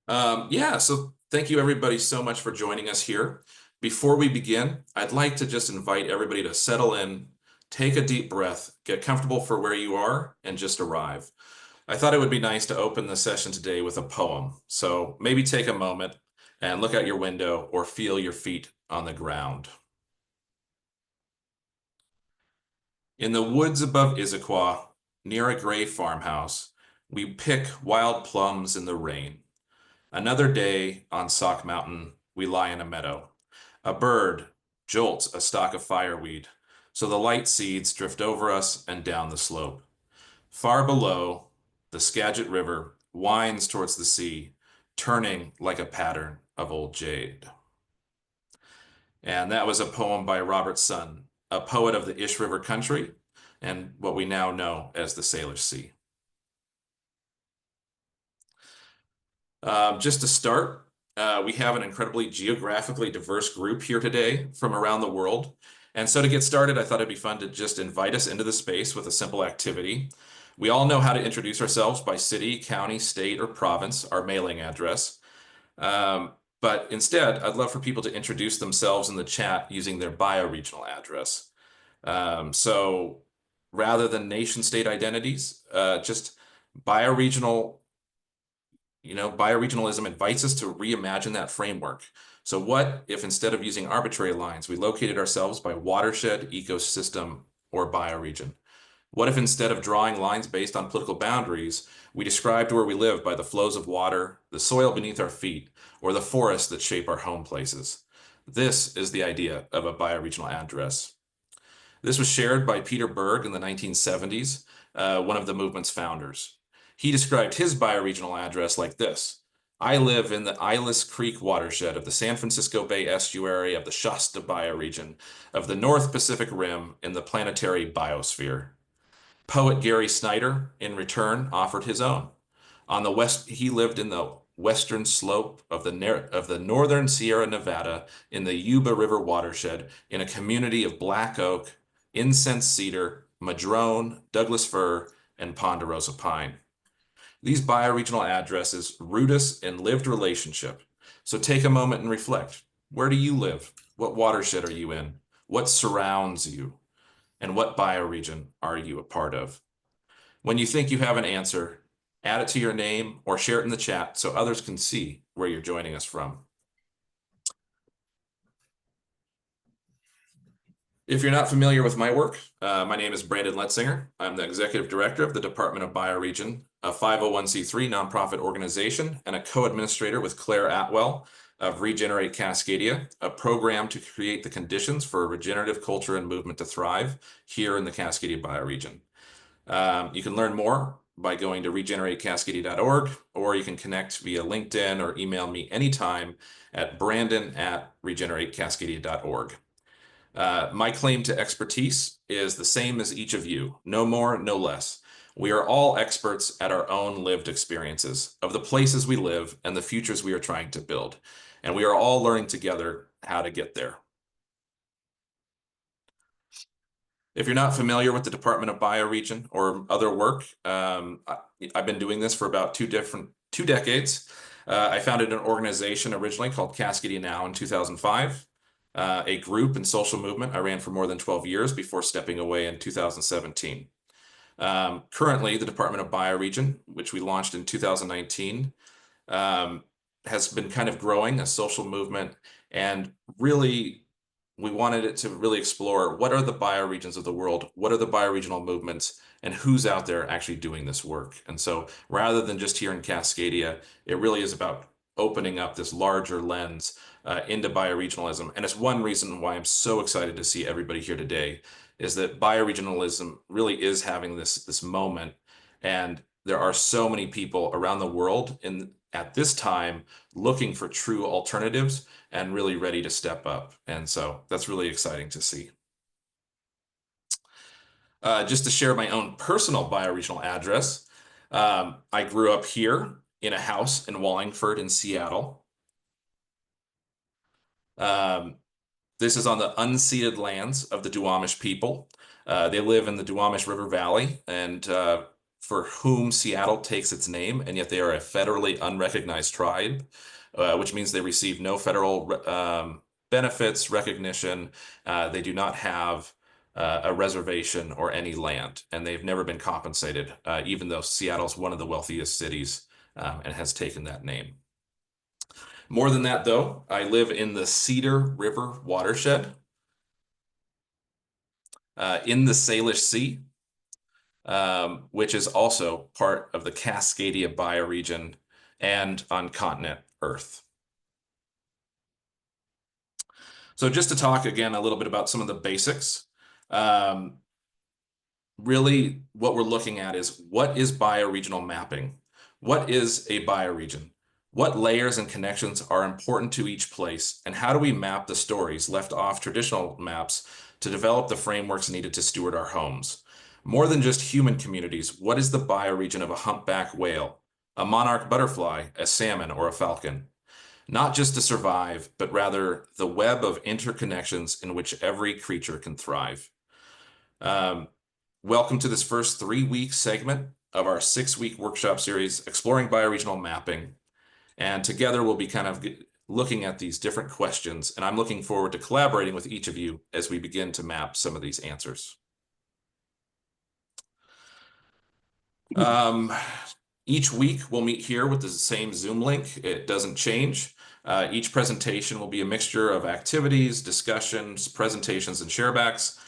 Yeah, so thank you everybody so much for joining us here. Before we begin, I'd like to just invite everybody to settle in, take a deep breath, get comfortable for where you are, and just arrive. I thought it would be nice to open the session today with a poem. So maybe take a moment and look out your window or feel your feet on the ground. In the woods above Issaquah, near a gray farmhouse, we pick wild plums in the rain. Another day on Sock Mountain, we lie in a meadow. A bird jolts a stalk of fireweed, so the light seeds drift over us and down the slope. Far below, the Skagit River winds towards the sea, turning like a pattern of old jade. And that was a poem by Robert Sun, a poet of the Ish River country and what we now know as the Salish Sea. Just to start, we have an incredibly geographically diverse group here today from around the world. And so to get started, I thought it'd be fun to just invite us into the space with a simple activity. We all know how to introduce ourselves by city, county, state, or province, our mailing address. But instead, I'd love for people to introduce themselves in the chat using their bioregional address. So rather than nation state identities, just bioregional bioregionalism invites us to reimagine that framework. So what if instead of using arbitrary lines, we located ourselves by watershed, ecosystem, or bioregion? What if instead of drawing lines based on political boundaries, we described where we live by the flows of water, the soil beneath our feet, or the forests that shape our home places? This is the idea of a bioregional address. This was shared by Peter Berg in the 1970s, one of the movement's founders. He described his bioregional address like this. I live in the Ilis Creek watershed of the San Francisco Bay estuary of the Shasta bioregion of the North Pacific Rim in the planetary biosphere. Poet Gary Snyder, in return, offered his own. On the west, he lived in the western slope of the northern Sierra Nevada in the Yuba River watershed in a community of black oak, incense cedar, madrone, Douglas fir, and ponderosa pine. These bioregional addresses root us in lived relationship. So take a moment and reflect. Where do you live? What watershed are you in? What surrounds you? And what bioregion are you a part of? When you think you have an answer, add it to your name or share it in the chat so others can see where you're joining us from. If you're not familiar with my work, my name is Brandon Letzinger. I'm the Executive Director of the Department of Bioregion, a 501c3 nonprofit organization, and a co-administrator with Claire Atwell of Regenerate Cascadia, a program to create the conditions for a regenerative culture and movement to thrive here in the Cascadia bioregion. You can learn more by going to regeneratecascadia.org, or you can connect via LinkedIn or email me anytime at brandon@regeneratecascadia.org. My claim to expertise is the same as each of you, no more, no less. We are all experts at our own lived experiences of the places we live and the futures we are trying to build. And we are all learning together how to get there. If you're not familiar with the Department of Bioregion or other work, I've been doing this for about two decades. I founded an organization originally called Cascadia Now in 2005, a group and social movement I ran for more than 12 years before stepping away in 2017. Currently, the Department of Bioregion, which we launched in 2019, has been kind of growing a social movement, and really we wanted it to really explore what are the bioregions of the world, what are the bioregional movements, and who's out there actually doing this work. And so rather than just here in Cascadia, it really is about opening up this larger lens into bioregionalism. And it's one reason why I'm so excited to see everybody here today is that bioregionalism really is having this moment. And there are so many people around the world at this time looking for true alternatives and really ready to step up. And so that's really exciting to see. Just to share my own personal bioregional address, I grew up here in a house in Wallingford in Seattle. This is on the unceded lands of the Duwamish people. They live in the Duwamish River Valley, and for whom Seattle takes its name, and yet they are a federally unrecognized tribe, which means they receive no federal benefits, recognition. They do not have a reservation or any land, and they've never been compensated, even though Seattle's one of the wealthiest cities and has taken that name. More than that, though, I live in the Cedar River watershed in the Salish Sea, which is also part of the Cascadia bioregion and on continent Earth. So just to talk again a little bit about some of the basics, really what we're looking at is, what is bioregional mapping? What is a bioregion? What layers and connections are important to each place? And how do we map the stories left off traditional maps to develop the frameworks needed to steward our homes? More than just human communities, what is the bioregion of a humpback whale, a monarch butterfly, a salmon, or a falcon? Not just to survive, but rather the web of interconnections in which every creature can thrive. Welcome to this first 3-week segment of our 6-week workshop series, Exploring Bioregional Mapping. And together we'll be kind of looking at these different questions, and I'm looking forward to collaborating with each of you as we begin to map some of these answers. Each week we'll meet here with the same Zoom link. It doesn't change. Each presentation will be a mixture of activities, discussions, presentations, and sharebacks.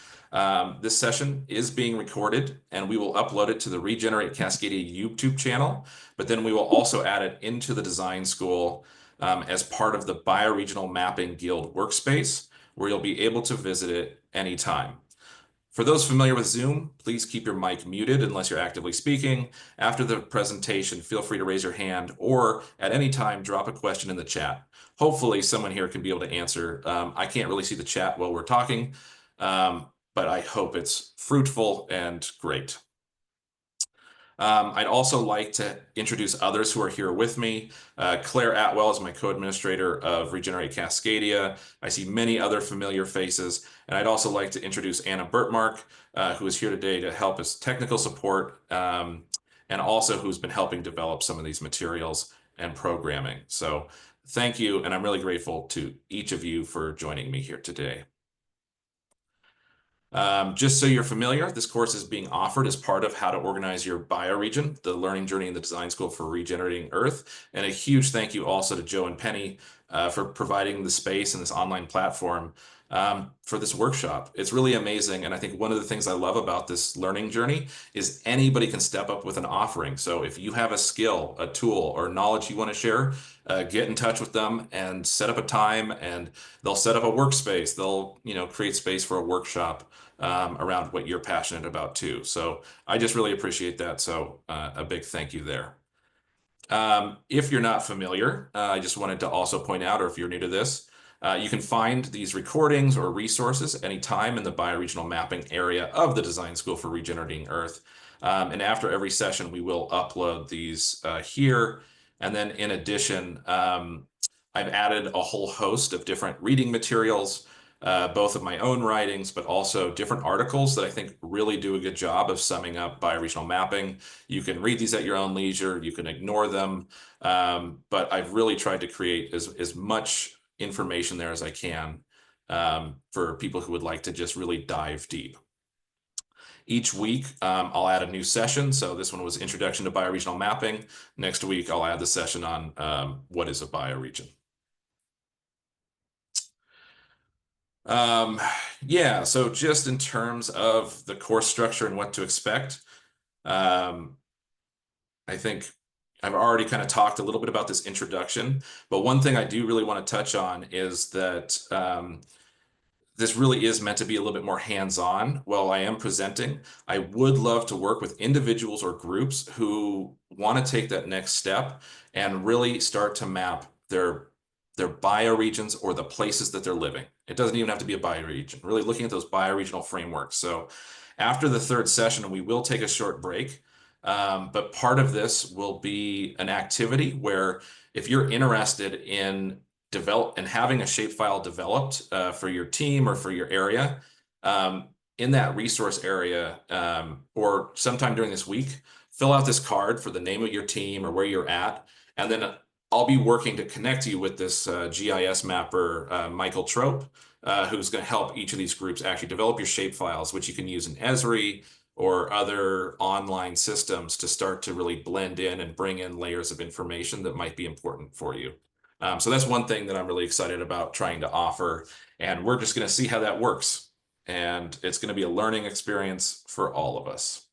This session is being recorded, and we will upload it to the Regenerate Cascadia YouTube channel, but then we will also add it into the design school as part of the Bioregional Mapping Guild workspace, where you'll be able to visit it anytime. For those familiar with Zoom, please keep your mic muted unless you're actively speaking. After the presentation, feel free to raise your hand, or at any time drop a question in the chat. Hopefully someone here can be able to answer. I can't really see the chat while we're talking, but I hope it's fruitful and great. I'd also like to introduce others who are here with me. Claire Atwell is my co-administrator of Regenerate Cascadia. I see many other familiar faces. And I'd also like to introduce Anna Burtmark, who is here today to help as technical support, and also who's been helping develop some of these materials and programming. So thank you, and I'm really grateful to each of you for joining me here today. Just so you're familiar, this course is being offered as part of How to Organize Your Bioregion, the learning journey in the design school for regenerating Earth. And a huge thank you also to Joe and Penny for providing the space and this online platform for this workshop. It's really amazing. And I think one of the things I love about this learning journey is anybody can step up with an offering. So if you have a skill, a tool, or knowledge you want to share, get in touch with them and set up a time, and they'll set up a workspace. They'll, create space for a workshop around what you're passionate about too. So I just really appreciate that. So a big thank you there. If you're not familiar, I just wanted to also point out, or if you're new to this, you can find these recordings or resources anytime in the bioregional mapping area of the Design School for Regenerating Earth. And after every session, we will upload these here. And then in addition, I've added a whole host of different reading materials, both of my own writings, but also different articles that I think really do a good job of summing up bioregional mapping. You can read these at your own leisure, you can ignore them, but I've really tried to create as much information there as I can for people who would like to just really dive deep. Each week, I'll add a new session. So this one was Introduction to Bioregional Mapping. Next week, I'll add the session on what is a bioregion. Yeah, so just in terms of the course structure and what to expect, I think I've already kind of talked a little bit about this introduction, but one thing I do really want to touch on is that this really is meant to be a little bit more hands-on while I am presenting. I would love to work with individuals or groups who want to take that next step and really start to map their bioregions or the places that they're living. It doesn't even have to be a bioregion, really looking at those bioregional frameworks. So after the third session, we will take a short break, but part of this will be an activity where if you're interested in having a shapefile developed for your team or for your area, in that resource area or sometime during this week, fill out this card for the name of your team or where you're at, and then I'll be working to connect you with this GIS mapper, Michael Trope, who's going to help each of these groups actually develop your shape files, which you can use in Esri or other online systems to start to really blend in and bring in layers of information that might be important for you. So that's one thing that I'm really excited about trying to offer, and we're just going to see how that works. And it's going to be a learning experience for all of us.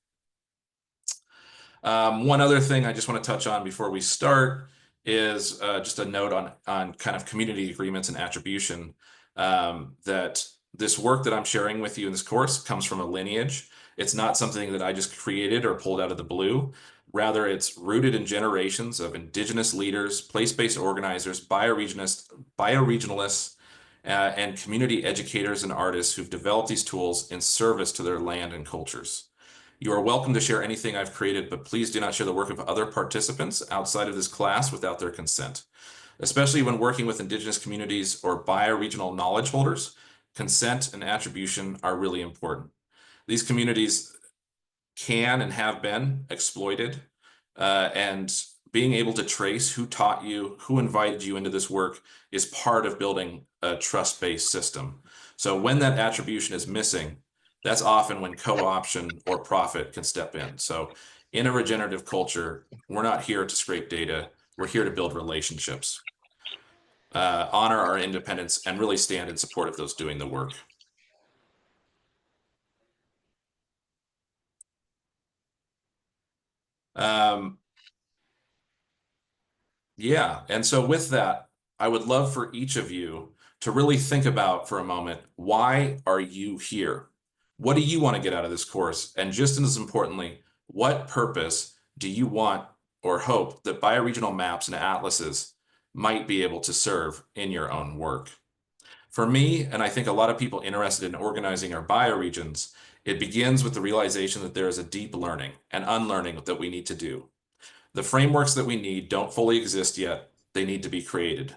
One other thing I just want to touch on before we start is just a note on kind of community agreements and attribution, that this work that I'm sharing with you in this course comes from a lineage. It's not something that I just created or pulled out of the blue. Rather, it's rooted in generations of Indigenous leaders, place-based organizers, bioregionalists, and community educators and artists who've developed these tools in service to their land and cultures. You are welcome to share anything I've created, but please do not share the work of other participants outside of this class without their consent. Especially when working with Indigenous communities or bioregional knowledge holders, consent and attribution are really important. These communities can and have been exploited, and being able to trace who taught you, who invited you into this work is part of building a trust-based system. So when that attribution is missing, that's often when co-option or profit can step in. So in a regenerative culture, we're not here to scrape data. We're here to build relationships, honor our independence, and really stand in support of those doing the work. Yeah, and so with that, I would love for each of you to really think about for a moment, why are you here? What do you want to get out of this course? And just as importantly, what purpose do you want or hope that bioregional maps and atlases might be able to serve in your own work? For me, and I think a lot of people interested in organizing our bioregions, it begins with the realization that there is a deep learning and unlearning that we need to do. The frameworks that we need don't fully exist yet. They need to be created,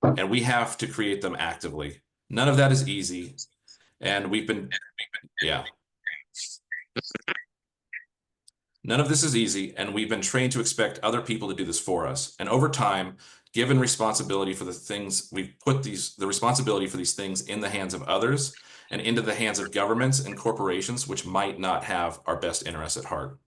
and we have to create them actively. None of that is easy, and yeah, none of this is easy, and we've been trained to expect other people to do this for us. And over time, given responsibility for the things, we've put the responsibility for these things in the hands of others and into the hands of governments and corporations, which might not have our best interests at heart.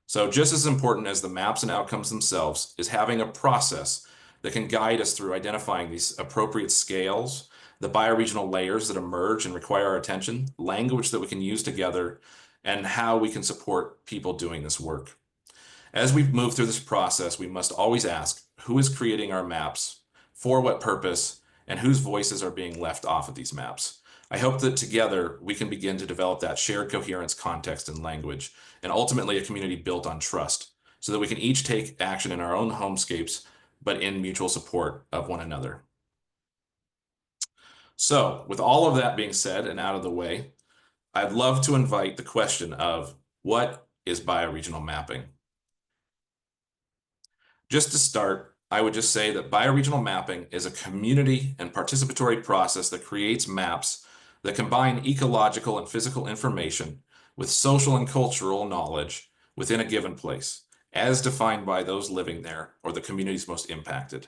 So just as important as the maps and outcomes themselves is having a process that can guide us through identifying these appropriate scales, the bioregional layers that emerge and require our attention, language that we can use together, and how we can support people doing this work. As we move through this process, we must always ask, who is creating our maps, for what purpose, and whose voices are being left off of these maps? I hope that together we can begin to develop that shared coherence, context, and language, and ultimately a community built on trust, so that we can each take action in our own homescapes, but in mutual support of one another. So, with all of that being said and out of the way, I'd love to invite the question of, what is bioregional mapping? Just to start, I would just say that bioregional mapping is a community and participatory process that creates maps that combine ecological and physical information with social and cultural knowledge within a given place, as defined by those living there or the communities most impacted.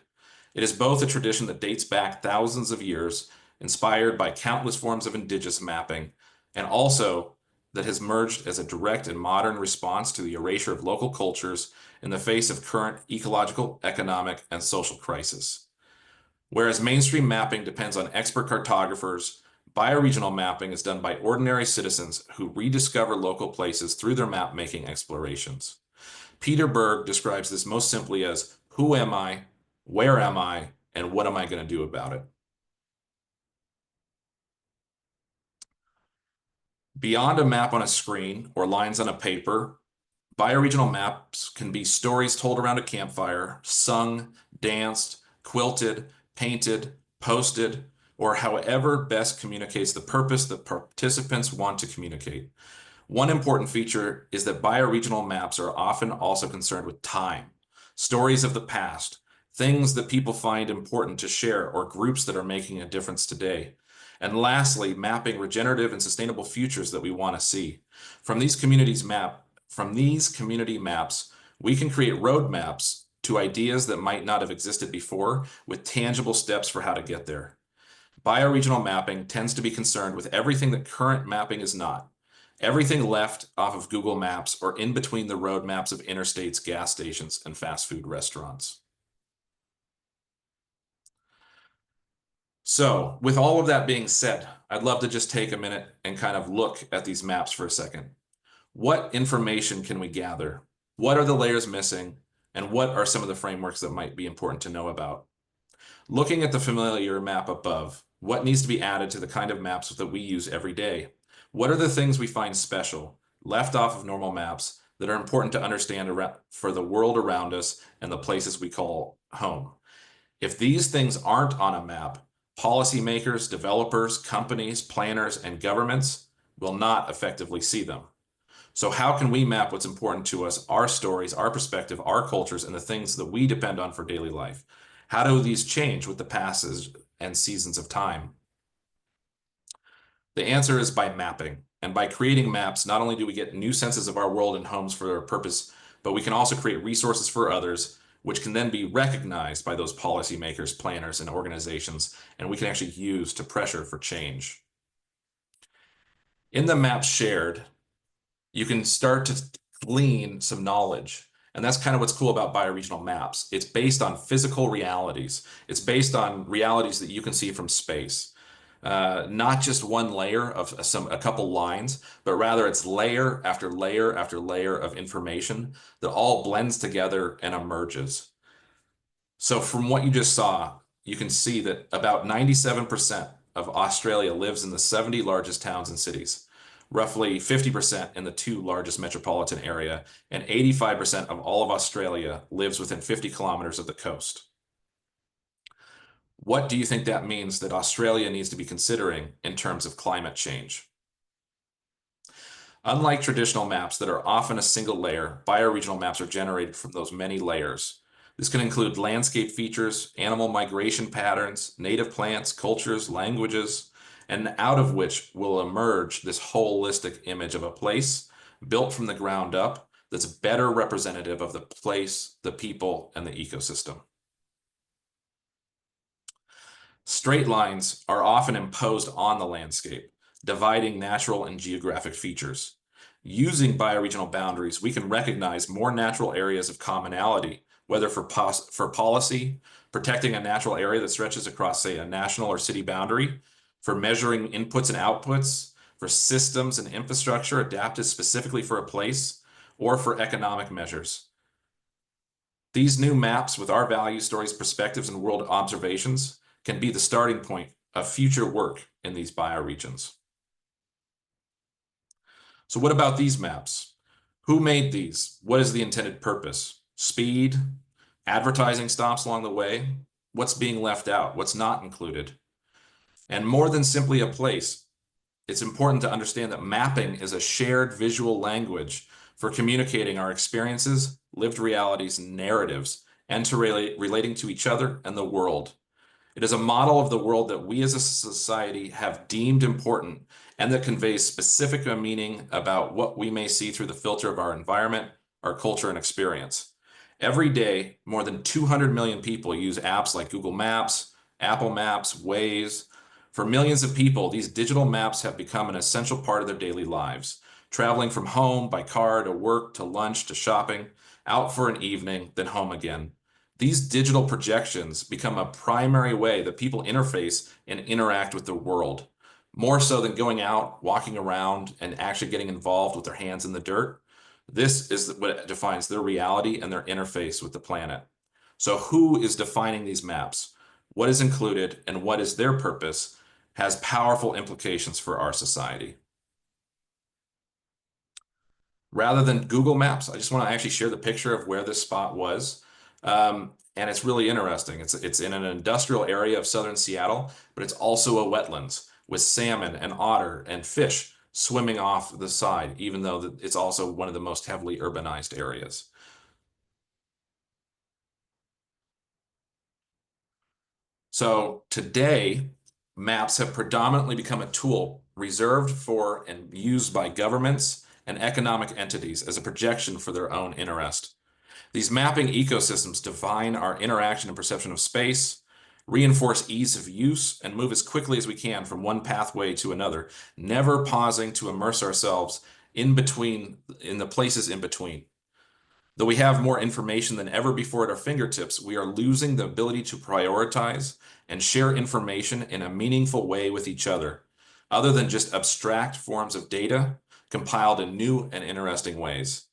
It is both a tradition that dates back thousands of years, inspired by countless forms of indigenous mapping, and also that has emerged as a direct and modern response to the erasure of local cultures in the face of current ecological, economic, and social crisis. Whereas mainstream mapping depends on expert cartographers, bioregional mapping is done by ordinary citizens who rediscover local places through their map-making explorations. Peter Berg describes this most simply as, who am I, where am I, and what am I going to do about it? Beyond a map on a screen or lines on a paper, bioregional maps can be stories told around a campfire, sung, danced, quilted, painted, posted, or however best communicates the purpose that participants want to communicate. One important feature is that bioregional maps are often also concerned with time, stories of the past, things that people find important to share, or groups that are making a difference today. And lastly, mapping regenerative and sustainable futures that we want to see. From these communities From these community maps, we can create roadmaps to ideas that might not have existed before with tangible steps for how to get there. Bioregional mapping tends to be concerned with everything that current mapping is not. Everything left off of Google Maps or in between the road maps of interstates, gas stations, and fast food restaurants. So, with all of that being said, I'd love to just take a minute and kind of look at these maps for a second. What information can we gather? What are the layers missing? And what are some of the frameworks that might be important to know about? Looking at the familiar map above, what needs to be added to the kind of maps that we use every day? What are the things we find special, left off of normal maps, that are important to understand for the world around us and the places we call home? If these things aren't on a map, policymakers, developers, companies, planners, and governments will not effectively see them. So how can we map what's important to us, our stories, our perspective, our cultures, and the things that we depend on for daily life? How do these change with the passes and seasons of time? The answer is by mapping. And by creating maps, not only do we get new senses of our world and homes for our purpose, but we can also create resources for others, which can then be recognized by those policymakers, planners, and organizations, and we can actually use to pressure for change. In the maps shared, you can start to glean some knowledge. And that's kind of what's cool about bioregional maps. It's based on physical realities. It's based on realities that you can see from space. Not just one layer of a couple lines, but rather it's layer after layer after layer of information that all blends together and emerges. So from what you just saw, you can see that about 97% of Australia lives in the 70 largest towns and cities, roughly 50% in the two largest metropolitan area, and 85% of all of Australia lives within 50 kilometers of the coast. What do you think that means that Australia needs to be considering in terms of climate change? Unlike traditional maps that are often a single layer, bioregional maps are generated from those many layers. This can include landscape features, animal migration patterns, native plants, cultures, languages, and out of which will emerge this holistic image of a place built from the ground up that's better representative of the place, the people, and the ecosystem. Straight lines are often imposed on the landscape, dividing natural and geographic features. Using bioregional boundaries, we can recognize more natural areas of commonality, whether for policy, protecting a natural area that stretches across, say, a national or city boundary, for measuring inputs and outputs, for systems and infrastructure adapted specifically for a place, or for economic measures. These new maps with our values, stories, perspectives, and world observations can be the starting point of future work in these bioregions. So what about these maps? Who made these? What is the intended purpose? Speed? Advertising stops along the way? What's being left out? What's not included? And more than simply a place, it's important to understand that mapping is a shared visual language for communicating our experiences, lived realities, and narratives, and to relating to each other and the world. It is a model of the world that we as a society have deemed important and that conveys specific meaning about what we may see through the filter of our environment, our culture, and experience. Every day, more than 200 million people use apps like Google Maps, Apple Maps, Waze. For millions of people, these digital maps have become an essential part of their daily lives, traveling from home by car to work to lunch to shopping, out for an evening, then home again. These digital projections become a primary way that people interface and interact with the world, more so than going out, walking around, and actually getting involved with their hands in the dirt. This is what defines their reality and their interface with the planet. So who is defining these maps? What is included and what is their purpose has powerful implications for our society. Rather than Google Maps, I just want to actually share the picture of where this spot was. And it's really interesting. It's in an industrial area of southern Seattle, but it's also a wetlands with salmon and otter and fish swimming off the side, even though it's also one of the most heavily urbanized areas. So today, maps have predominantly become a tool reserved for and used by governments and economic entities as a projection for their own interest. These mapping ecosystems define our interaction and perception of space, reinforce ease of use, and move as quickly as we can from one pathway to another, never pausing to immerse ourselves in the places in between. Though we have more information than ever before at our fingertips, we are losing the ability to prioritize and share information in a meaningful way with each other than just abstract forms of data compiled in new and interesting ways.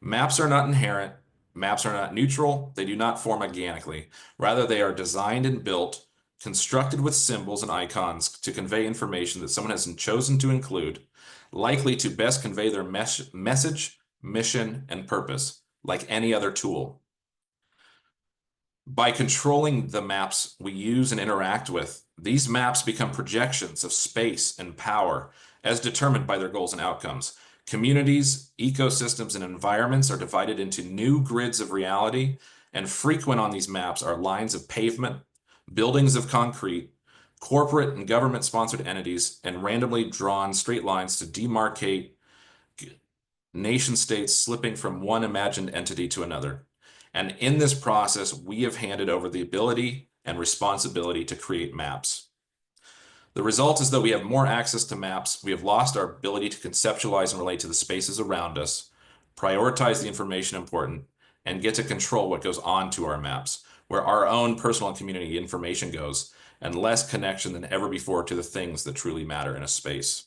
Maps are not inherent, maps are not neutral, they do not form organically. Rather, they are designed and built, constructed with symbols and icons to convey information that someone has chosen to include, likely to best convey their message, mission, and purpose, like any other tool. By controlling the maps we use and interact with, these maps become projections of space and power as determined by their goals and outcomes. Communities, ecosystems, and environments are divided into new grids of reality, and frequent on these maps are lines of pavement, buildings of concrete, corporate and government-sponsored entities, and randomly drawn straight lines to demarcate nation states slipping from one imagined entity to another. And in this process, we have handed over the ability and responsibility to create maps. The result is that we have more access to maps, we have lost our ability to conceptualize and relate to the spaces around us, prioritize the information important, and get to control what goes onto our maps, where our own personal and community information goes, and less connection than ever before to the things that truly matter in a space.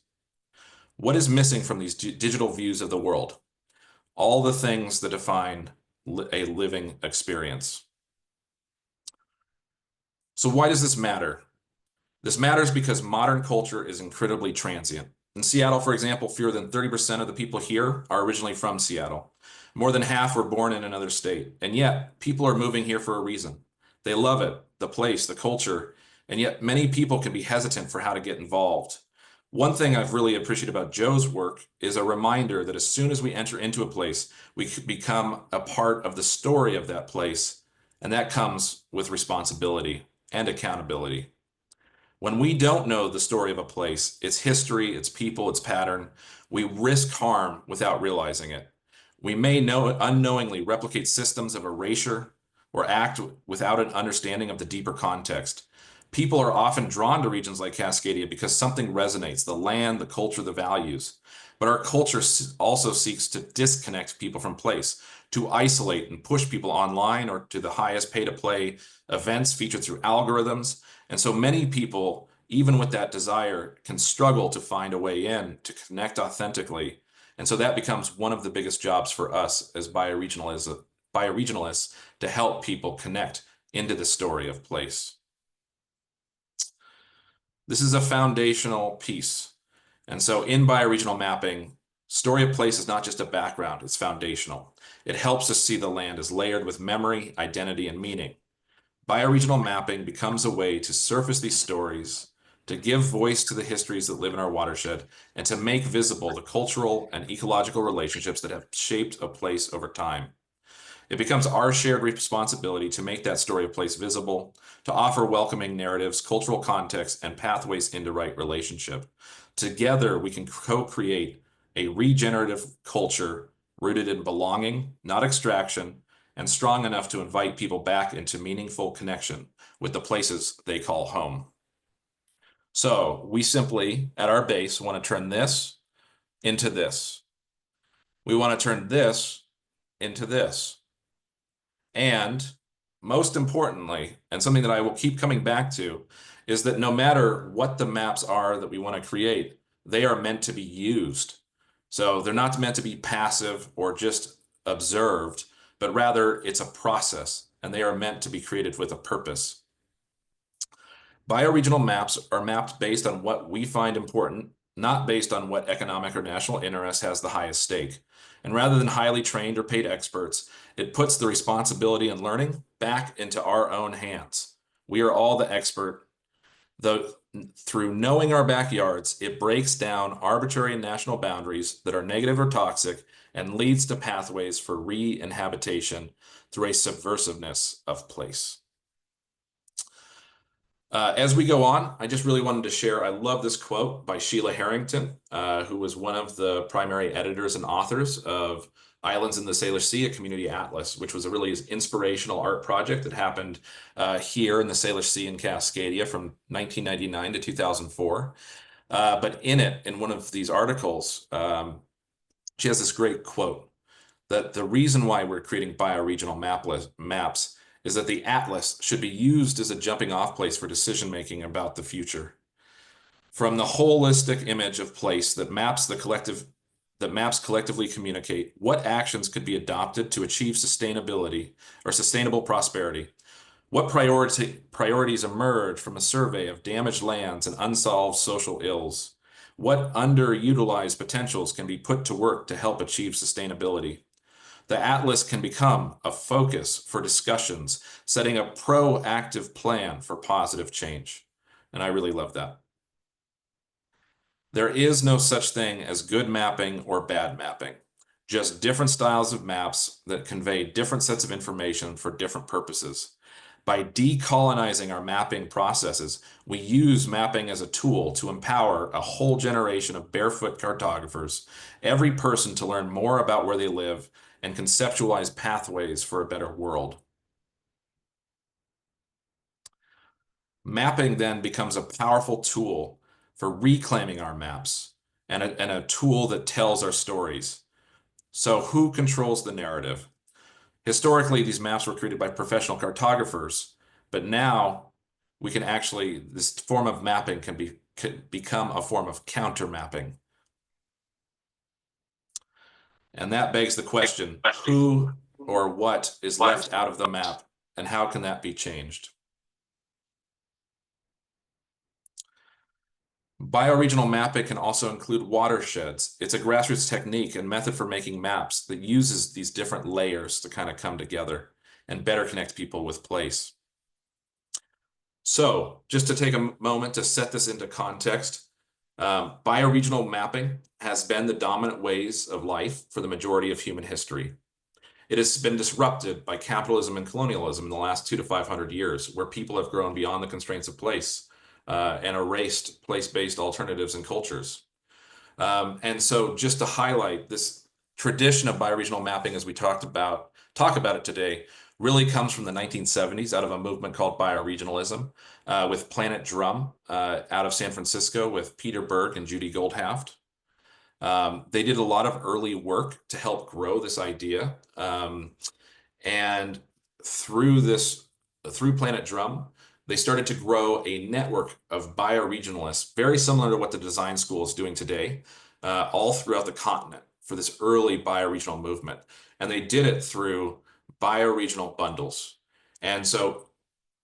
What is missing from these digital views of the world? All the things that define a living experience. So why does this matter? This matters because modern culture is incredibly transient. In Seattle, for example, fewer than 30% of the people here are originally from Seattle. More than half were born in another state. And yet, people are moving here for a reason. They love it, the place, the culture, and yet many people can be hesitant for how to get involved. One thing I've really appreciated about Joe's work is a reminder that as soon as we enter into a place, we become a part of the story of that place, and that comes with responsibility and accountability. When we don't know the story of a place, its history, its people, its pattern, we risk harm without realizing it. We may unknowingly replicate systems of erasure or act without an understanding of the deeper context. People are often drawn to regions like Cascadia because something resonates, the land, the culture, the values. But our culture also seeks to disconnect people from place, to isolate and push people online or to the highest pay-to-play events featured through algorithms. And so many people, even with that desire, can struggle to find a way in, to connect authentically. And so that becomes one of the biggest jobs for us as bioregionalists to help people connect into the story of place. This is a foundational piece. And so in bioregional mapping, story of place is not just a background, it's foundational. It helps us see the land as layered with memory, identity, and meaning. Bioregional mapping becomes a way to surface these stories, to give voice to the histories that live in our watershed, and to make visible the cultural and ecological relationships that have shaped a place over time. It becomes our shared responsibility to make that story of place visible, to offer welcoming narratives, cultural context, and pathways into right relationship. Together, we can co-create a regenerative culture rooted in belonging, not extraction, and strong enough to invite people back into meaningful connection with the places they call home. So we simply, at our base, want to turn this into this. We want to turn this into this. And most importantly, and something that I will keep coming back to, is that no matter what the maps are that we want to create, they are meant to be used. So they're not meant to be passive or just observed, but rather it's a process, and they are meant to be created with a purpose. Bioregional maps are mapped based on what we find important, not based on what economic or national interest has the highest stake. And rather than highly trained or paid experts, it puts the responsibility and learning back into our own hands. We are all the expert. Though through knowing our backyards, it breaks down arbitrary national boundaries that are negative or toxic and leads to pathways for re-inhabitation through a subversiveness of place. As we go on, I just really wanted to share, I love this quote by Sheila Harrington, who was one of the primary editors and authors of Islands in the Salish Sea, a Community Atlas, which was a really inspirational art project that happened here in the Salish Sea in Cascadia from 1999 to 2004. But in it, in one of these articles, she has this great quote that the reason why we're creating bioregional maps is that the atlas should be used as a jumping off place for decision making about the future. From the holistic image of place that maps collectively communicate what actions could be adopted to achieve sustainability or sustainable prosperity. What priorities emerge from a survey of damaged lands and unsolved social ills? What underutilized potentials can be put to work to help achieve sustainability? The atlas can become a focus for discussions, setting a proactive plan for positive change. And I really love that. There is no such thing as good mapping or bad mapping, just different styles of maps that convey different sets of information for different purposes. By decolonizing our mapping processes, we use mapping as a tool to empower a whole generation of barefoot cartographers, every person to learn more about where they live and conceptualize pathways for a better world. Mapping then becomes a powerful tool for reclaiming our maps and a tool that tells our stories. So who controls the narrative? Historically, these maps were created by professional cartographers, but now we can actually, this form of mapping can become a form of counter mapping. And that begs the question, who or what is left out of the map, and how can that be changed? Bioregional mapping can also include watersheds. It's a grassroots technique and method for making maps that uses these different layers to kind of come together and better connect people with place. So just to take a moment to set this into context, bioregional mapping has been the dominant ways of life for the majority of human history. It has been disrupted by capitalism and colonialism in the last 200 to 500 years, where people have grown beyond the constraints of place and erased place-based alternatives and cultures. And so just to highlight this tradition of bioregional mapping as we talk about it today, really comes from the 1970s out of a movement called bioregionalism with Planet Drum out of San Francisco with Peter Berg and Judy Goldhaft. They did a lot of early work to help grow this idea. And through Planet Drum, they started to grow a network of bioregionalists, very similar to what the design school is doing today, all throughout the continent for this early bioregional movement. And they did it through bioregional bundles. And so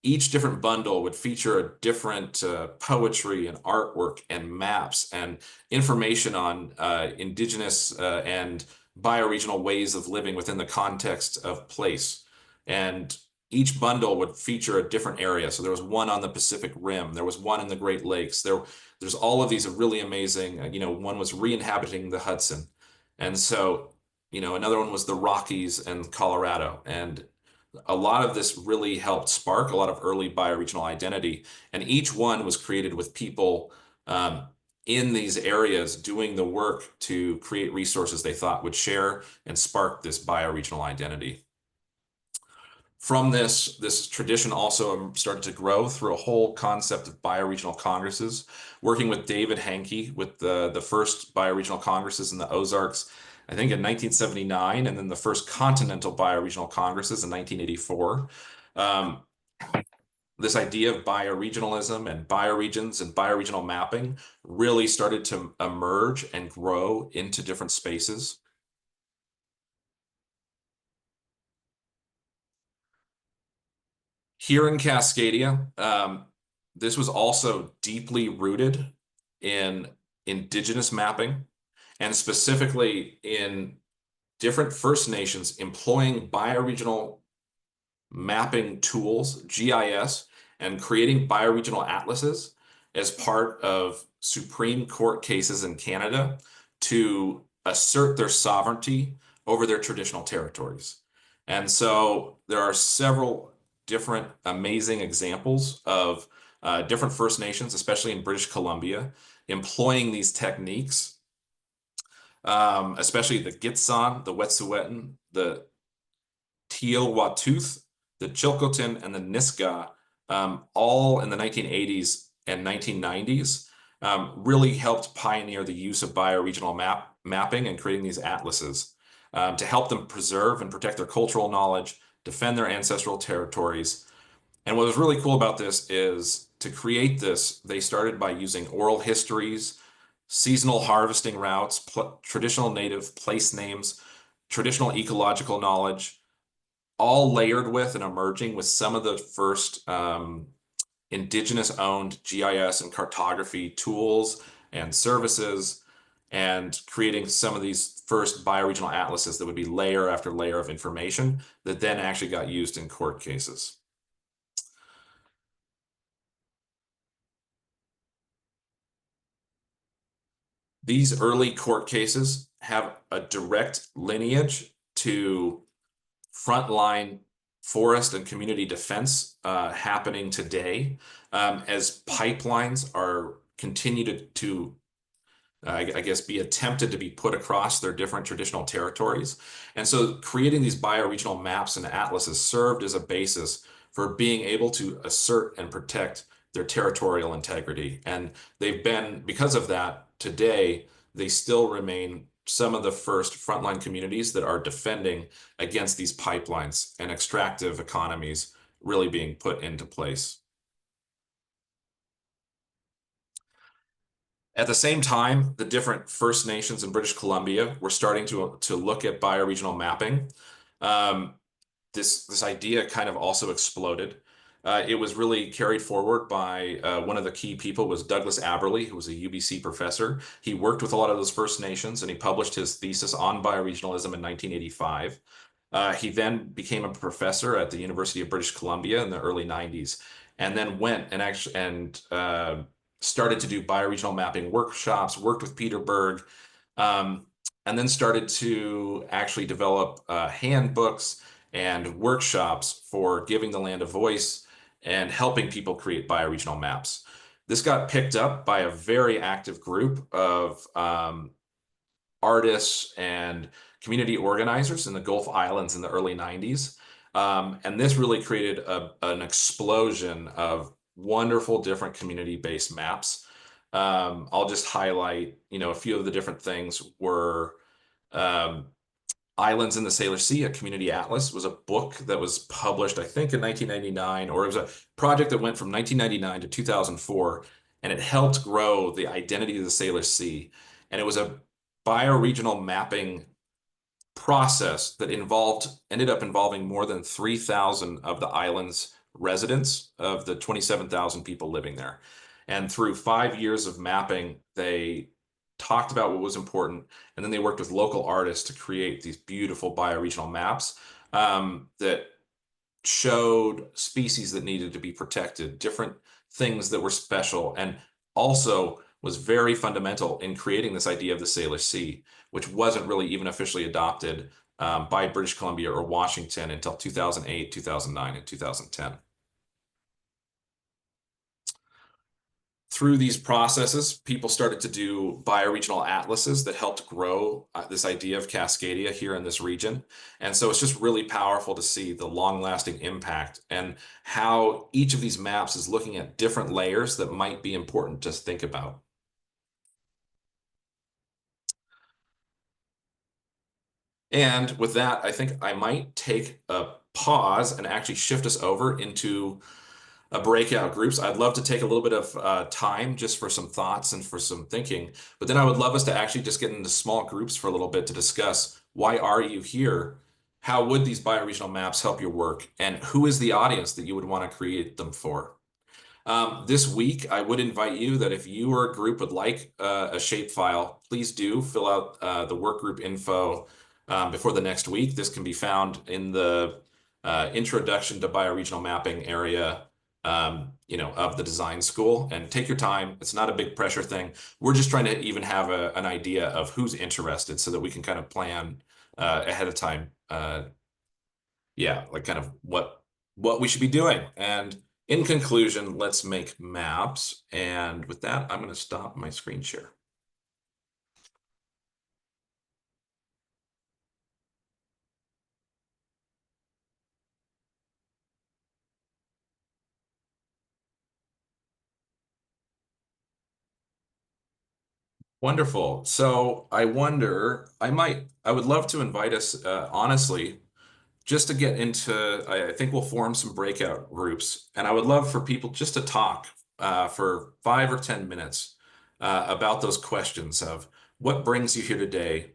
each different bundle would feature a different poetry and artwork and maps and information on Indigenous and bioregional ways of living within the context of place. And each bundle would feature a different area. So there was one on the Pacific Rim. There was one in the Great Lakes. There's all of these really amazing, one was re-inhabiting the Hudson. And so, another one was the Rockies and Colorado. And a lot of this really helped spark a lot of early bioregional identity. And each one was created with people in these areas doing the work to create resources they thought would share and spark this bioregional identity. From this tradition also started to grow through a whole concept of bioregional congresses, working with David Hankey with the first bioregional congresses in the Ozarks, I think in 1979, and then the first continental bioregional congresses in 1984. This idea of bioregionalism and bioregions and bioregional mapping really started to emerge and grow into different spaces. Here in Cascadia, this was also deeply rooted in Indigenous mapping and specifically in different First Nations employing bioregional mapping tools, GIS, and creating bioregional atlases as part of Supreme Court cases in Canada to assert their sovereignty over their traditional territories. And so there are several different amazing examples of different First Nations, especially in British Columbia, employing these techniques, especially the Gitxsan, the Wet'suwet'en, the Teal-Watooth, the Chilcotin, and the Niska, all in the 1980s and 1990s, really helped pioneer the use of bioregional mapping and creating these atlases to help them preserve and protect their cultural knowledge, defend their ancestral territories. And what was really cool about this is to create this, they started by using oral histories, seasonal harvesting routes, traditional native place names, traditional ecological knowledge, all layered with and emerging with some of the first indigenous owned GIS and cartography tools and services, and creating some of these first bioregional atlases that would be layer after layer of information that then actually got used in court cases. These early court cases have a direct lineage to frontline forest and community defense happening today, as pipelines are continue to I guess, be attempted to be put across their different traditional territories. And so creating these bioregional maps and atlases served as a basis for being able to assert and protect their territorial integrity. And they've been, because of that, today, they still remain some of the first frontline communities that are defending against these pipelines and extractive economies really being put into place. At the same time, the different First Nations in British Columbia were starting to look at bioregional mapping. Um, this idea kind of also exploded. It was really carried forward by one of the key people was Douglas Aberley, who was a UBC professor. He worked with a lot of those First Nations, and he published his thesis on bioregionalism in 1985. He then became a professor at the University of British Columbia in the early 90s, and then went and started to do bioregional mapping workshops, worked with Peter Berg, and then started to actually develop handbooks and workshops for giving the land a voice and helping people create bioregional maps. This got picked up by a very active group of artists and community organizers in the Gulf Islands in the early 90s. And this really created an explosion of wonderful different community-based maps. I'll just highlight, a few of the different things were um, Islands in the Sailor Sea, a community atlas, was a book that was published, I think, in 1999, or it was a project that went from 1999 to 2004, and it helped grow the identity of the Sailor Sea. And it was a bioregional mapping process that ended up involving more than 3,000 of the island's residents of the 27,000 people living there. And through 5 years of mapping, they talked about what was important, and then they worked with local artists to create these beautiful bioregional maps that showed species that needed to be protected, different things that were special, and also was very fundamental in creating this idea of the Sailor Sea, which wasn't really even officially adopted by British Columbia or Washington until 2008, 2009, and 2010. Through these processes, people started to do bioregional atlases that helped grow this idea of Cascadia here in this region. And so it's just really powerful to see the long-lasting impact and how each of these maps is looking at different layers that might be important to think about. And with that, I think I might take a pause and actually shift us over into breakout groups. I'd love to take a little bit of time just for some thoughts and for some thinking, but then I would love us to actually just get into small groups for a little bit to discuss why are you here? How would these bioregional maps help your work? And who is the audience that you would want to create them for? This week, I would invite you that if you or a group would like a shapefile, please do fill out the workgroup info before the next week. This can be found in the introduction to bioregional mapping area, of the design school. And take your time. It's not a big pressure thing. We're just trying to even have an idea of who's interested so that we can kind of plan ahead of time. Yeah, like kind of what we should be doing. And In conclusion, let's make maps. And with that, I'm going to stop my screen share. Wonderful. So I wonder, I would love to invite us, honestly, just to get into, I think we'll form some breakout groups. And I would love for people just to talk for 5 or 10 minutes about those questions of what brings you here today?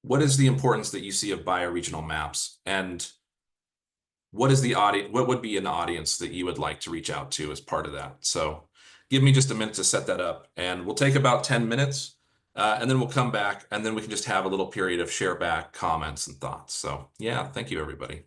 What is the importance that you see of bioregional maps? And what is the audience, what would be an audience that you would like to reach out to as part of that? So give me just a minute to set that up, and we'll take about 10 minutes, and then we'll come back, and then we can just have a little period of share back comments and thoughts. So yeah, thank you, everybody.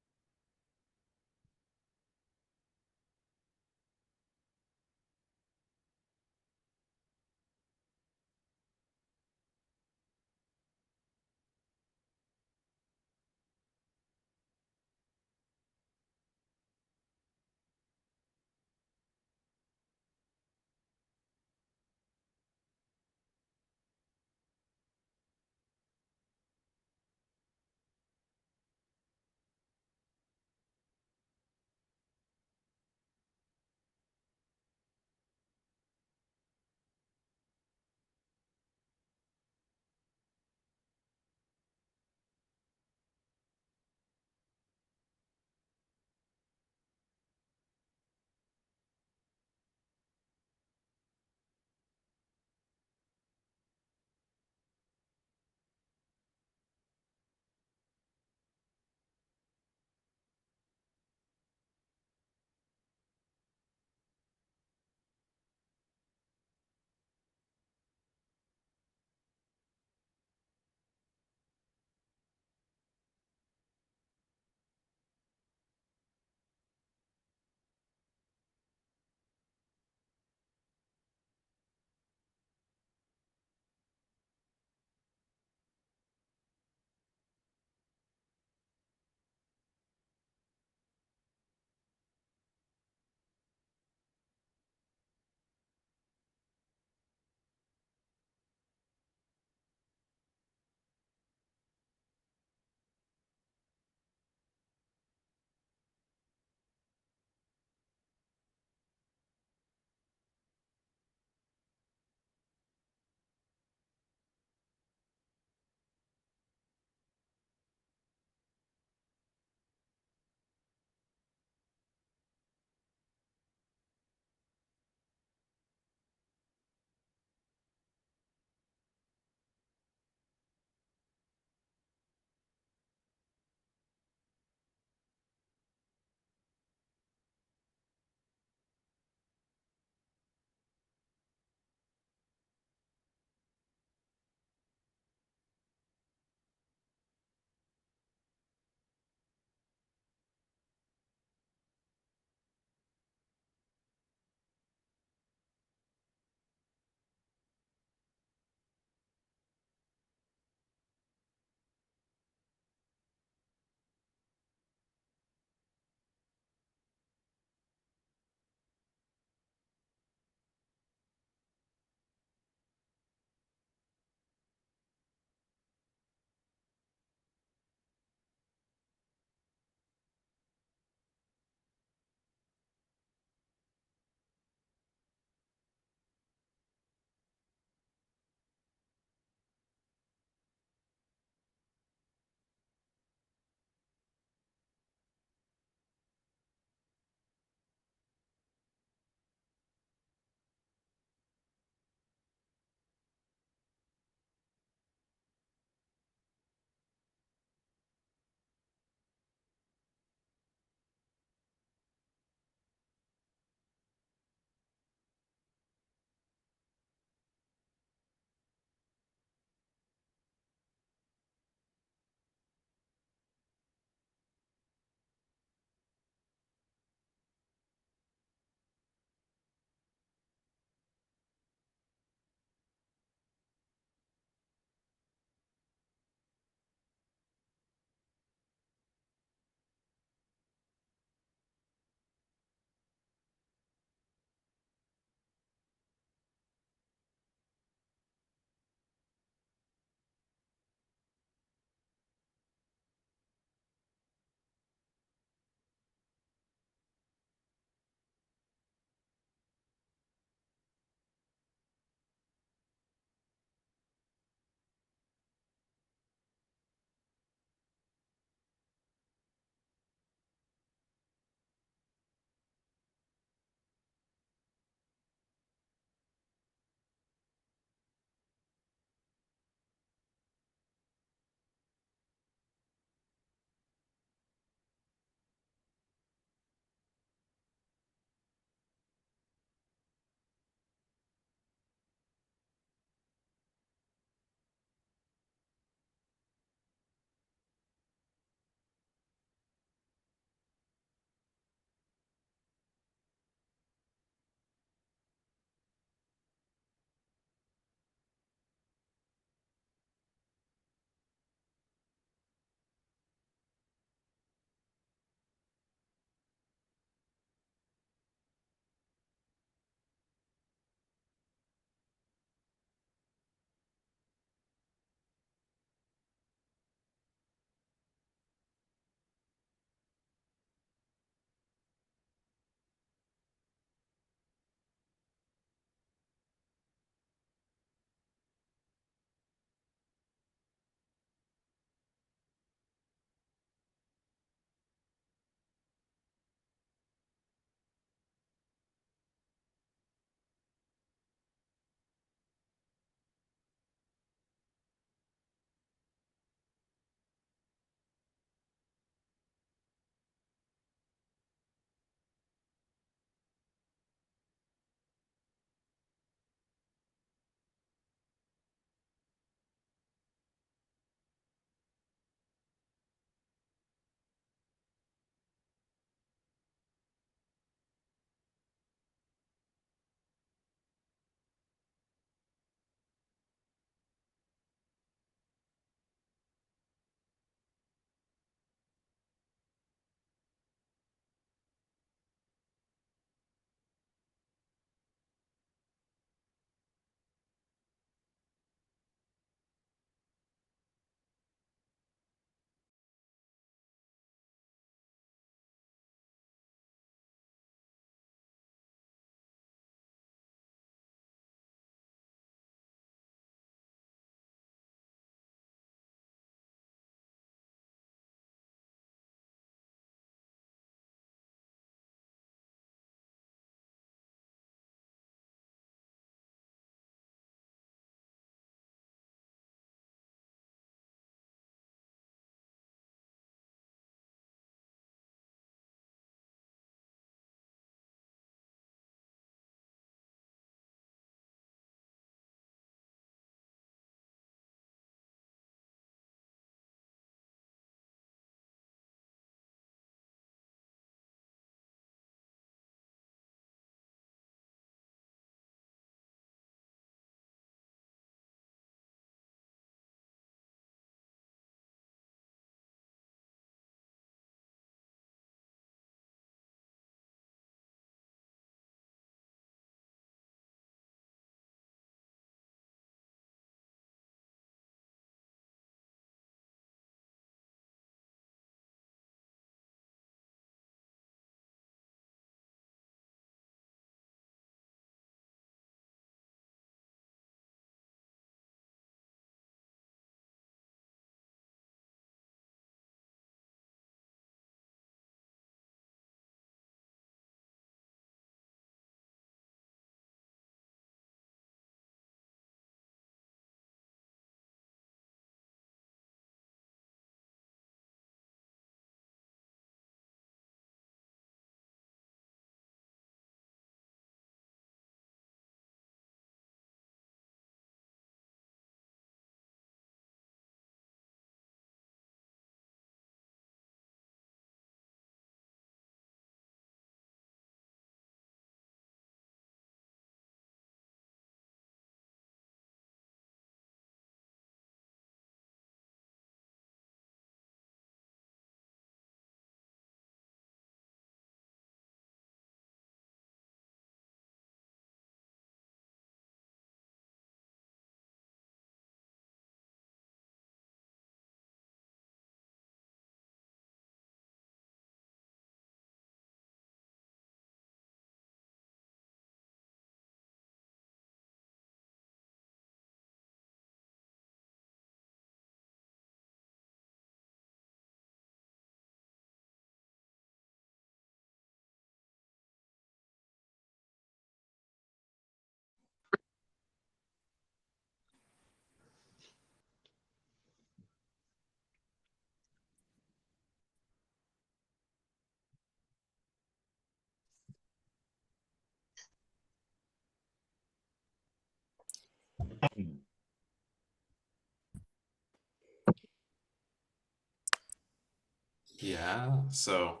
Yeah, so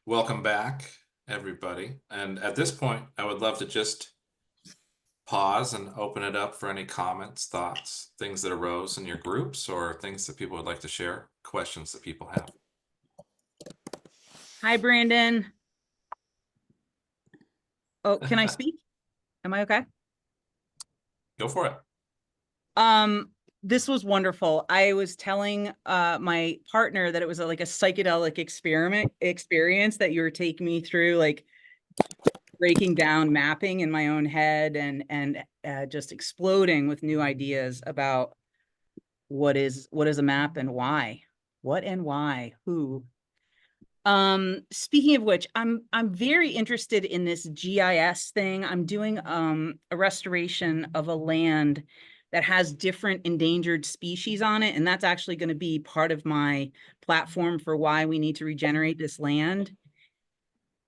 welcome back, everybody. And at this point, I would love to just pause and open it up for any comments, thoughts, things that arose in your groups, or things that people would like to share, questions that people have. Hi, Brandon. Oh, can I speak? Am I okay? Go for it. This was wonderful. I was telling my partner that it was like a psychedelic experience that you were taking me through, like breaking down mapping in my own head and just exploding with new ideas about what is a map and why, what and why, who. Speaking of which, I'm very interested in this GIS thing. I'm doing a restoration of a land that has different endangered species on it, and that's actually going to be part of my platform for why we need to regenerate this land.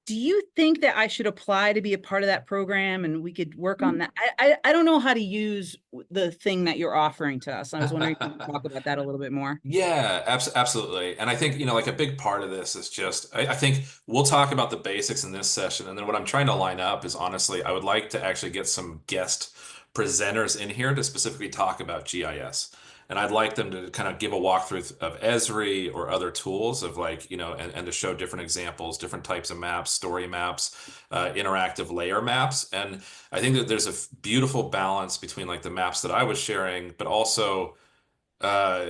Do you think that I should apply to be a part of that program and we could work on that? I don't know how to use the thing that you're offering to us. I was wondering if you could talk about that a little bit more. Yeah, absolutely. And I think, like a big part of this is just, I think we'll talk about the basics in this session. And then what I'm trying to line up is honestly, I would like to actually get some guest presenters in here to specifically talk about GIS. And I'd like them to kind of give a walkthrough of Esri or other tools of like, and to show different examples, different types of maps, story maps, interactive layer maps. And I think that there's a beautiful balance between like the maps that I was sharing, but also uh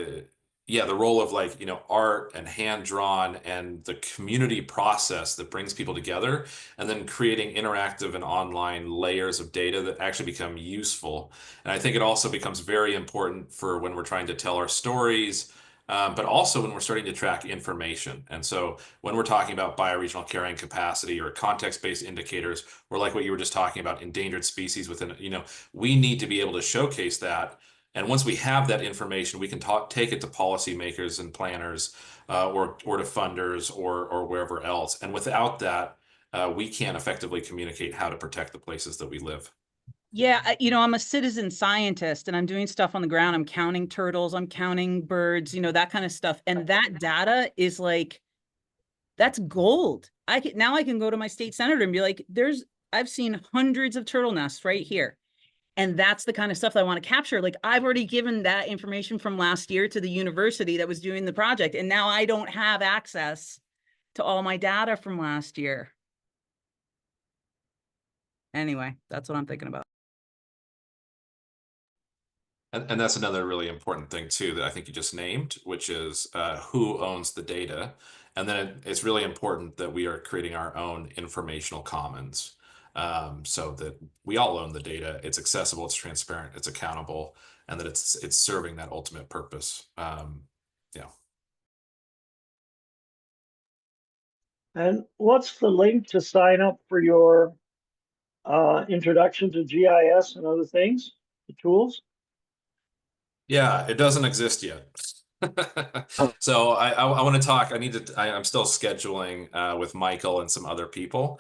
yeah, the role of like art and hand drawn and the community process that brings people together, and then creating interactive and online layers of data that actually become useful. And I think it also becomes very important for when we're trying to tell our stories, but also when we're starting to track information. And so when we're talking about bioregional carrying capacity or context-based indicators, or like what you were just talking about, endangered species within, we need to be able to showcase that. And once we have that information, we can take it to policymakers and planners, or to funders, or wherever else. And without that, we can't effectively communicate how to protect the places that we live. Yeah, I'm a citizen scientist and I'm doing stuff on the ground. I'm counting turtles, I'm counting birds, that kind of stuff. And that data is like, that's gold. I can go to my state senator and be like, I've seen hundreds of turtle nests right here. And that's the kind of stuff that I want to capture. Like I've already given that information from last year to the university that was doing the project. And now I don't have access to all my data from last year. Anyway, that's what I'm thinking about. And that's another really important thing too that I think you just named, which is who owns the data. And then it's really important that we are creating our own informational commons, so that we all own the data. It's accessible, it's transparent, it's accountable, and that it's serving that ultimate purpose. Yeah. And what's the link to sign up for your introduction to GIS and other things, the tools? Yeah, it doesn't exist yet. So I want to talk. I'm still scheduling with Michael and some other people.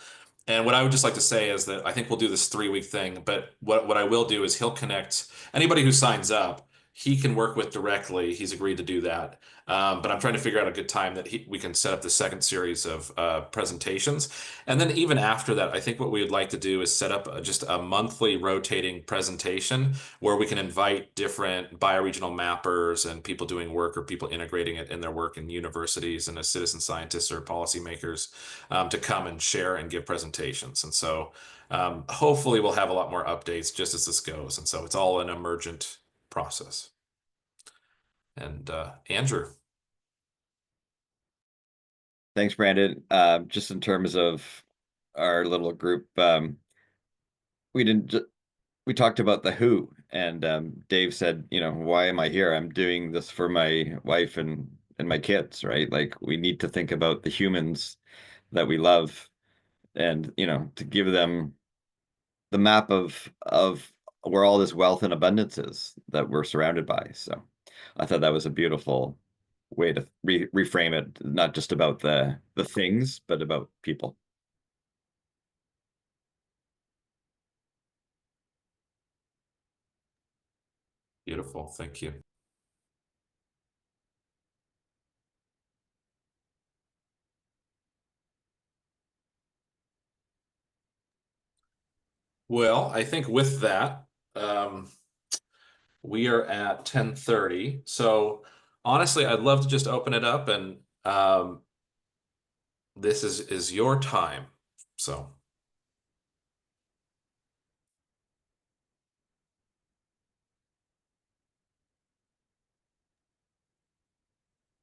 And what I would just like to say is that I think we'll do this 3-week thing, but what I will do is he'll connect anybody who signs up, he can work with directly. He's agreed to do that. But I'm trying to figure out a good time that we can set up the second series of presentations. And then even after that, I think what we would like to do is set up just a monthly rotating presentation where we can invite different bioregional mappers and people doing work or people integrating it in their work in universities and as citizen scientists or policymakers, to come and share and give presentations. And so hopefully we'll have a lot more updates just as this goes. And so it's all an emergent process. And Andrew. Thanks, Brandon. Just in terms of our little group, we talked about the who, and Dave said, why am I here? I'm doing this for my wife and my kids, right? Like we need to think about the humans that we love, and to give them the map of where all this wealth and abundance is that we're surrounded by. So I thought that was a beautiful way to reframe it, not just about the things, but about people. Beautiful. Thank you. Well, I think with that, we are at 10:30. So honestly, I'd love to just open it up, and this is your time. So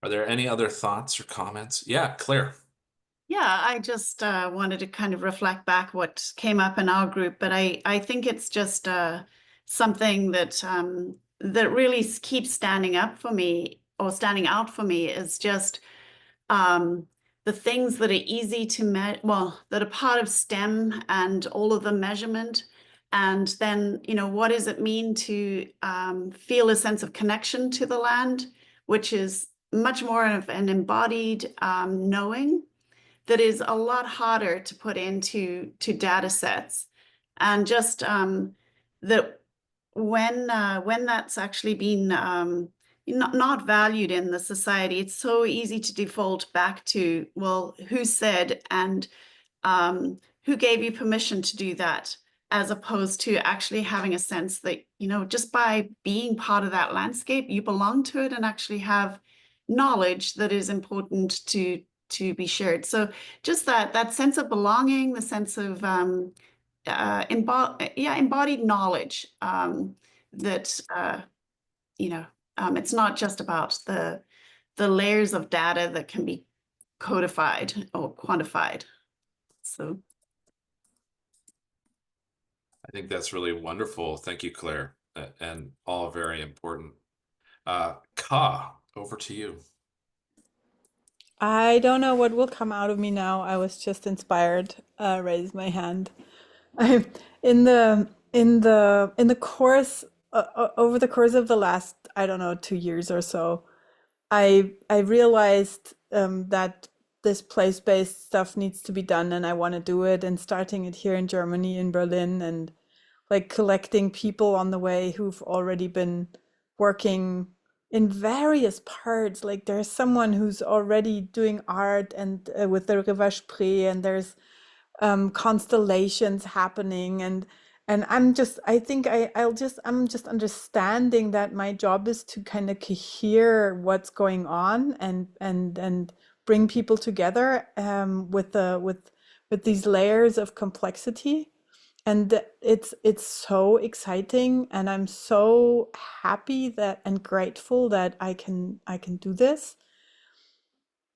are there any other thoughts or comments? Yeah, Claire. Yeah, I just wanted to kind of reflect back what came up in our group, but I think it's just something that that really keeps standing up for me, or standing out for me, is just the things that are easy to that are part of STEM and all of the measurement. And then, what does it mean to feel a sense of connection to the land, which is much more of an embodied knowing that is a lot harder to put into data sets. And just that when that's actually been not valued in the society, it's so easy to default back to, well, who said, and who gave you permission to do that, as opposed to actually having a sense that, just by being part of that landscape, you belong to it and actually have knowledge that is important to be shared. So just that sense of belonging, the sense of embodied knowledge, that it's not just about the layers of data that can be codified or quantified. So I think that's really wonderful. Thank you, Claire, and all very important. Ka, over to you. I don't know what will come out of me now. I was just inspired. Raise my hand. I in the course over the course of the last, I don't know, 2 years or so, I realized that this place-based stuff needs to be done, and I want to do it. And starting it here in Germany, in Berlin, and like collecting people on the way who've already been working in various parts. Like there's someone who's already doing art and with the River Spree, and there's constellations happening, and I'm just, I think I'm just understanding that my job is to kind of hear what's going on, and bring people together with these layers of complexity. And it's so exciting, and I'm so happy that and grateful that I can do this.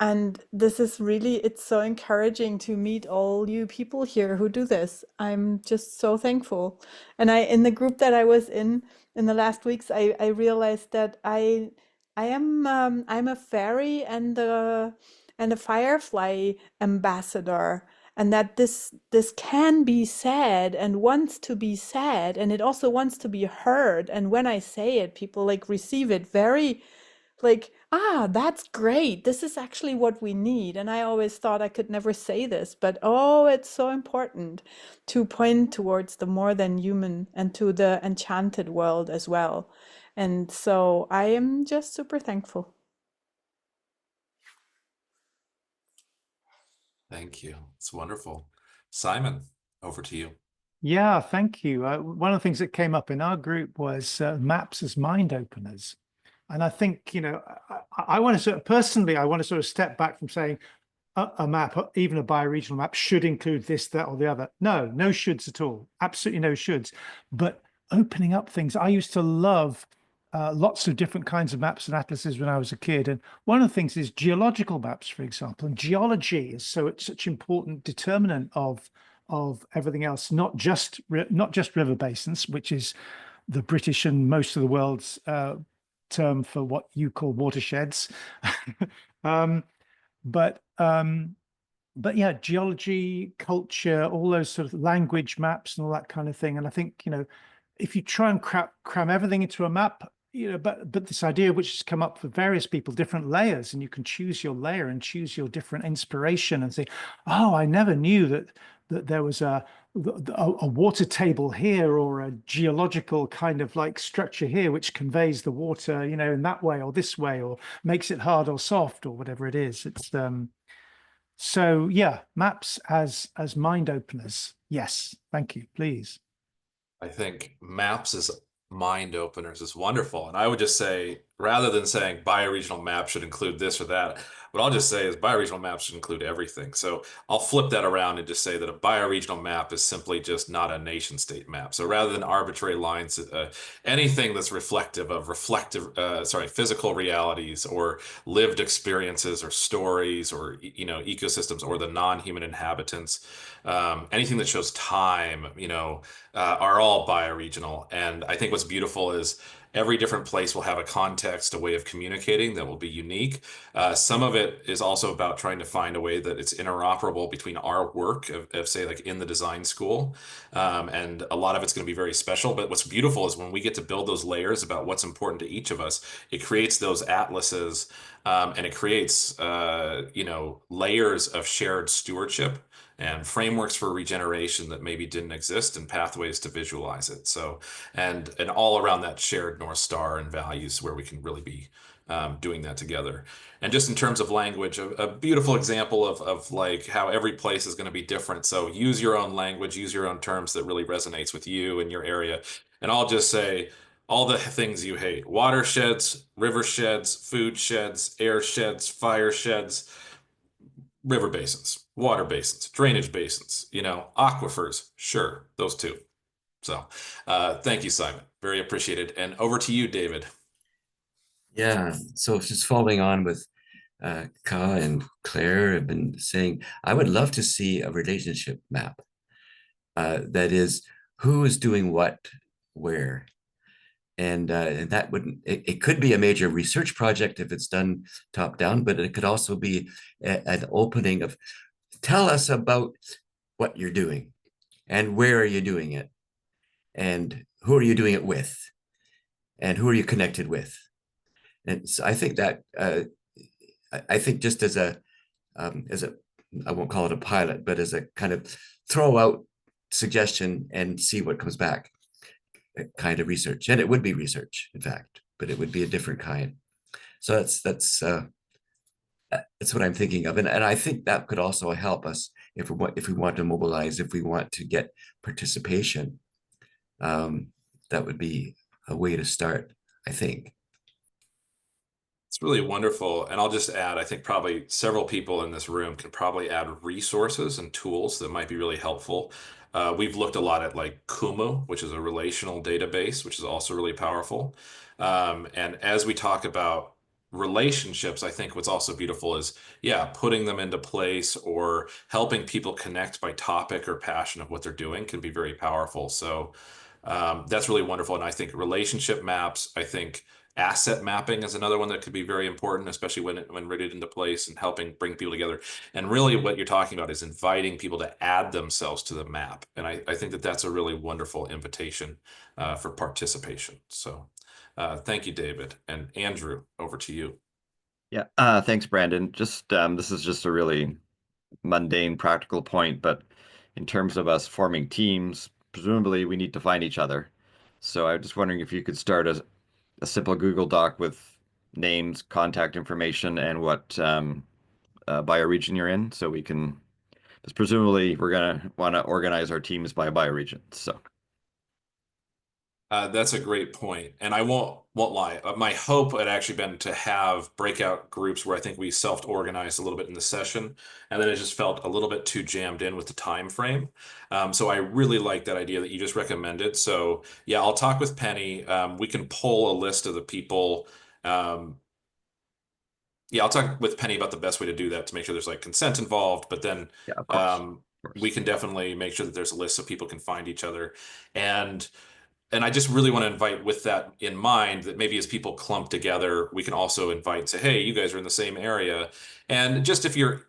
And this is really, it's so encouraging to meet all you people here who do this. I'm just so thankful. And in the group that I was in the last weeks, I realized that I'm a fairy and a firefly ambassador, and that this can be said and wants to be said, and it also wants to be heard. And when I say it, people like receive it very like, that's great. This is actually what we need. And I always thought I could never say this, but it's so important to point towards the more than human and to the enchanted world as well. And so I am just super thankful. Thank you. It's wonderful. Simon, over to you. Yeah, thank you. One of the things that came up in our group was maps as mind openers. And I think, I want to sort of personally, I want to sort of step back from saying a map, even a bioregional map, should include this, that, or the other. No shoulds at all. Absolutely no shoulds. But opening up things. I used to love lots of different kinds of maps and atlases when I was a kid. And one of the things is geological maps, for example. And geology is it's such an important determinant of everything else, not just river basins, which is the British and most of the world's term for what you call watersheds. But yeah, geology, culture, all those sort of language maps and all that kind of thing. And I think, if you try and cram everything into a map, but this idea which has come up for various people, different layers, and you can choose your layer and choose your different inspiration and say, oh, I never knew that there was a a water table here or a geological kind of like structure here, which conveys the water, you know, in that way or this way, or makes it hard or soft or whatever it is. It's so yeah, maps as mind openers. Yes, thank you, please. I think maps as mind openers is wonderful. And I would just say, rather than saying bioregional map should include this or that, what I'll just say is bioregional maps should include everything. So I'll flip that around and just say that a bioregional map is simply just not a nation state map. So rather than arbitrary lines, anything that's reflective of physical realities or lived experiences or stories or, you know, ecosystems or the non-human inhabitants, anything that shows time, you know, are all bioregional. And I think what's beautiful is every different place will have a context, a way of communicating that will be unique. Some of it is also about trying to find a way that it's interoperable between our work of say, like in the design school. And a lot of it's going to be very special. But what's beautiful is when we get to build those layers about what's important to each of us, it creates those atlases and it creates, you know, layers of shared stewardship and frameworks for regeneration that maybe didn't exist and pathways to visualize it. So, and all around that shared North Star and values where we can really be doing that together. And just in terms of language, a beautiful example of like how every place is going to be different. So use your own language, use your own terms that really resonates with you and your area. And I'll just say, all the things you hate: watersheds, river sheds, food sheds, air sheds, fire sheds, river basins, water basins, drainage basins, you know, aquifers. Sure, those two. So thank you, Simon. Very appreciated. And over to you, David. Yeah, so just following on with Ka and Claire have been saying, I would love to see a relationship map. That is, who is doing what, where. And that wouldn't, it could be a major research project if it's done top down, but it could also be an opening of, tell us about what you're doing and where are you doing it and who are you doing it with and who are you connected with. And so I think that, I think just as a, I won't call it a pilot, but as a kind of throw out suggestion and see what comes back kind of research. And it would be research, in fact, but it would be a different kind. So that's what I'm thinking of. And I think that could also help us if we want to mobilize, if we want to get participation. That would be a way to start, I think. It's really wonderful. And I'll just add, I think probably several people in this room can probably add resources and tools that might be really helpful. We've looked a lot at like Kumu, which is a relational database, which is also really powerful. And as we talk about relationships, I think what's also beautiful is, yeah, putting them into place or helping people connect by topic or passion of what they're doing can be very powerful. So that's really wonderful. And I think relationship maps, I think asset mapping is another one that could be very important, especially when rooted into place and helping bring people together. And really what you're talking about is inviting people to add themselves to the map. And I think that that's a really wonderful invitation for participation. So thank you, David. And Andrew, over to you. Yeah, thanks, Brandon. Just this is just a really mundane, practical point, but in terms of us forming teams, presumably we need to find each other. So I'm just wondering if you could start a simple Google Doc with names, contact information, and what bioregion you're in, so we can, because presumably we're gonna want to organize our teams by bioregion. So that's a great point. And I won't lie. My hope had actually been to have breakout groups where I think we self-organized a little bit in the session, and then it just felt a little bit too jammed in with the time frame. So I really like that idea that you just recommended. So yeah, I'll talk with Penny. We can pull a list of the people. Yeah, I'll talk with Penny about the best way to do that to make sure there's like consent involved, but then yeah, of course. We can definitely make sure that there's a list so people can find each other. And I just really want to invite, with that in mind, that maybe as people clump together, we can also invite and say, hey, you guys are in the same area. And just if you're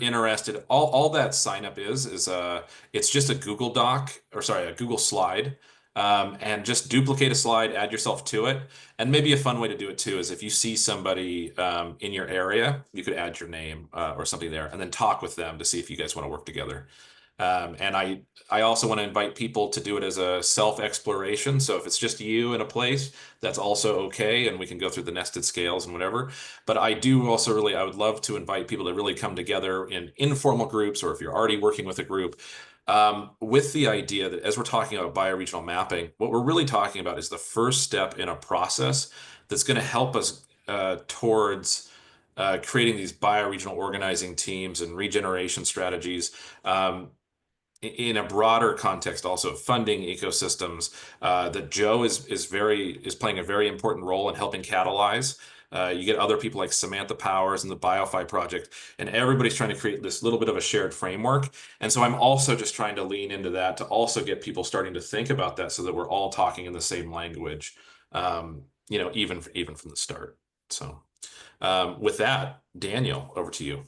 interested, all that sign up is it's just a Google Doc, or sorry, a Google slide. And just duplicate a slide, add yourself to it. And maybe a fun way to do it too is if you see somebody in your area, you could add your name or something there and then talk with them to see if you guys want to work together. And I also want to invite people to do it as a self-exploration. So if it's just you in a place, that's also okay, and we can go through the nested scales and whatever. But I do also I would love to invite people to really come together in informal groups, or if you're already working with a group, with the idea that as we're talking about bioregional mapping, what we're really talking about is the first step in a process that's going to help us towards creating these bioregional organizing teams and regeneration strategies. In a broader context, also funding ecosystems, that Joe is playing a very important role in helping catalyze. You get other people like Samantha Powers and the BioFi project, and everybody's trying to create this little bit of a shared framework. And so I'm also just trying to lean into that to also get people starting to think about that, so that we're all talking in the same language, even from the start. So with that, Daniel, over to you.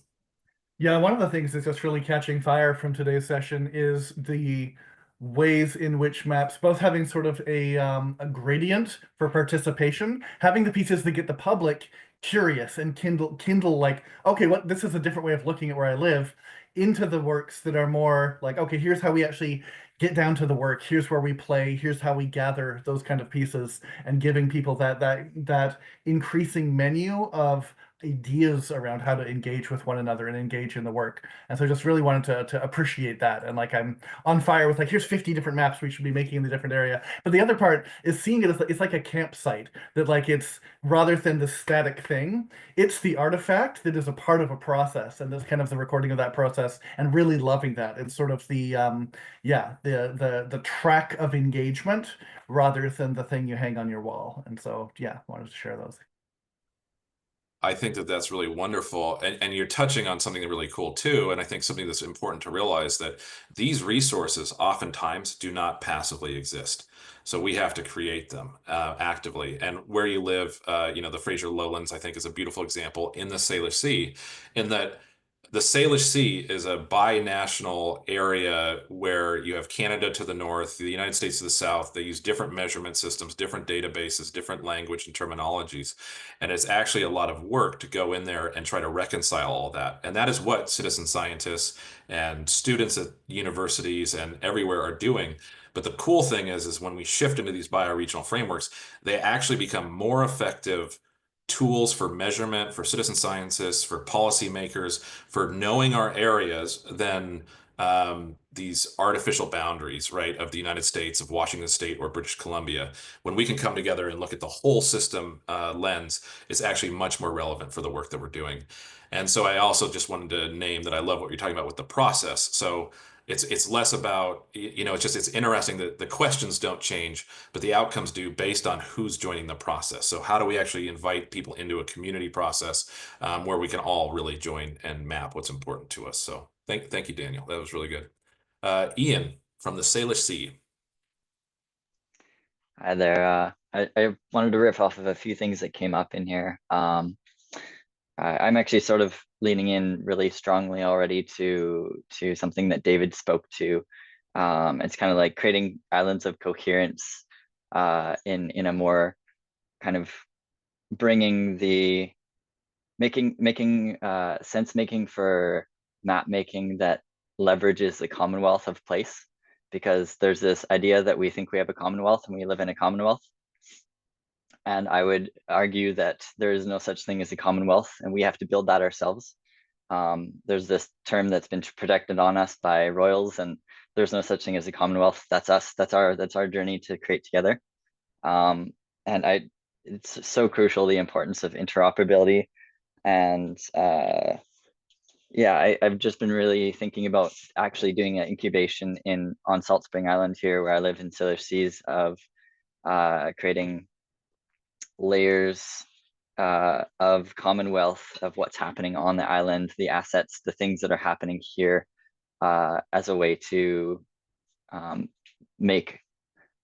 Yeah, one of the things that's just really catching fire from today's session is the ways in which maps, both having sort of a gradient for participation, having the pieces that get the public curious and kindle like, okay, this is a different way of looking at where I live, into the works that are more like, okay, here's how we actually get down to the work, here's where we play, here's how we gather, those kind of pieces, and giving people that increasing menu of ideas around how to engage with one another and engage in the work. And so I just really wanted to appreciate that. And like, I'm on fire with like, here's 50 different maps we should be making in the different area. But the other part is seeing it as it's like a campsite, that like, it's rather than the static thing, it's the artifact that is a part of a process, and this kind of the recording of that process, and really loving that. It's sort of the the track of engagement rather than the thing you hang on your wall. And so yeah, wanted to share those. I think that that's really wonderful. And you're touching on something really cool too. And I think something that's important to realize, that these resources oftentimes do not passively exist. So we have to create them actively. And where you live, the Fraser Lowlands, I think, is a beautiful example in the Salish Sea, in that the Salish Sea is a binational area where you have Canada to the north, the United States to the south. They use different measurement systems, different databases, different language and terminologies. And it's actually a lot of work to go in there and try to reconcile all that. And that is what citizen scientists and students at universities and everywhere are doing. But the cool thing is when we shift into these bioregional frameworks, they actually become more effective tools for measurement, for citizen scientists, for policymakers, for knowing our areas than these artificial boundaries, right, of the United States, of Washington State or British Columbia. When we can come together and look at the whole system lens, it's actually much more relevant for the work that we're doing. And so I also just wanted to name that I love what you're talking about with the process. So it's less about, it's interesting that the questions don't change, but the outcomes do, based on who's joining the process. So how do we actually invite people into a community process where we can all really join and map what's important to us? So thank you, Daniel. That was really good. Ian from the Salish Sea. Hi there. I wanted to riff off of a few things that came up in here. I'm actually sort of leaning in really strongly already to something that David spoke to. It's kind of like creating islands of coherence in a more kind of bringing the making sense making for map making that leverages the Commonwealth of place, because there's this idea that we think we have a Commonwealth and we live in a Commonwealth. And I would argue that there is no such thing as a Commonwealth, and we have to build that ourselves. There's this term that's been projected on us by royals, and there's no such thing as a Commonwealth. That's us. That's our journey to create together. It's so crucial, the importance of interoperability. And I've just been really thinking about actually doing an incubation on Salt Spring Island here, where I live in Salish Seas, of creating layers of Commonwealth of what's happening on the island, the assets, the things that are happening here, as a way to make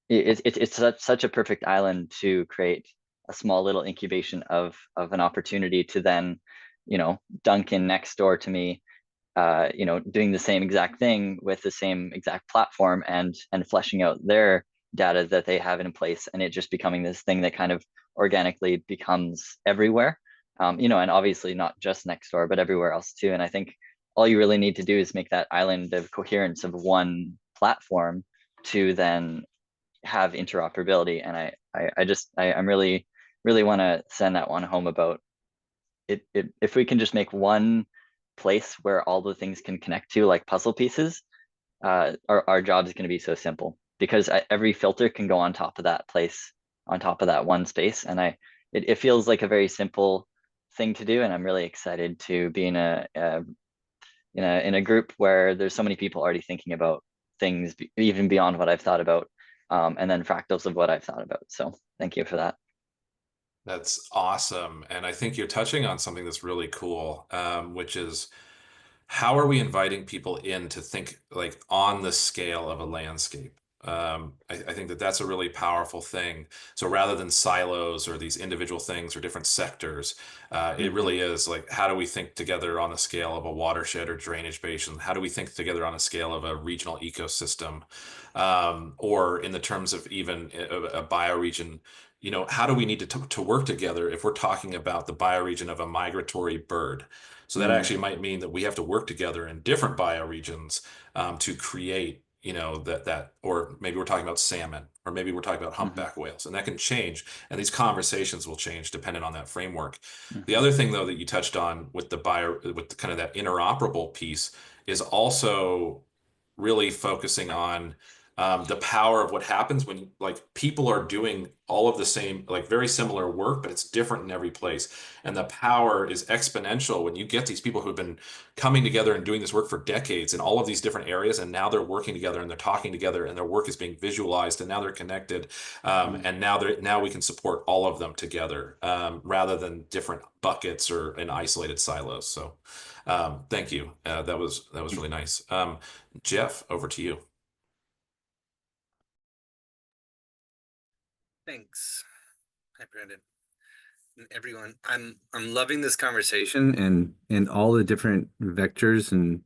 it's such a perfect island to create a small little incubation of an opportunity to then, dunk in next door to me, doing the same exact thing with the same exact platform and fleshing out their data that they have in place, and it just becoming this thing that kind of organically becomes everywhere, and obviously not just next door, but everywhere else too. And I think all you really need to do is make that island of coherence of one platform to then have interoperability. And I'm really want to send that one home about it. If we can just make one place where all the things can connect to, like puzzle pieces, our job is going to be so simple, because every filter can go on top of that place, on top of that one space. And it feels like a very simple thing to do. And I'm really excited to be in a group where there's so many people already thinking about things even beyond what I've thought about, and then fractals of what I've thought about. So thank you for that. That's awesome. And I think you're touching on something that's really cool, which is how are we inviting people in to think like on the scale of a landscape? I think that that's a really powerful thing. So rather than silos or these individual things or different sectors, it really is like, how do we think together on the scale of a watershed or drainage basin? How do we think together on a scale of a regional ecosystem? Or in the terms of even a bioregion, you know, how do we need to work together if we're talking about the bioregion of a migratory bird? So that actually might mean that we have to work together in different bioregions to create, you know, that, or maybe we're talking about salmon, or maybe we're talking about humpback whales, and that can change. And these conversations will change depending on that framework. The other thing, though, that you touched on with with kind of that interoperable piece is also really focusing on the power of what happens when like people are doing all of the same, like very similar work, but it's different in every place. And the power is exponential when you get these people who've been coming together and doing this work for decades in all of these different areas, and now they're working together and they're talking together and their work is being visualized and now they're connected. And now we can support all of them together rather than different buckets or in isolated silos. So thank you. That was really nice. Jeff, over to you. Thanks. Hi, Brandon, and everyone. I'm loving this conversation and all the different vectors and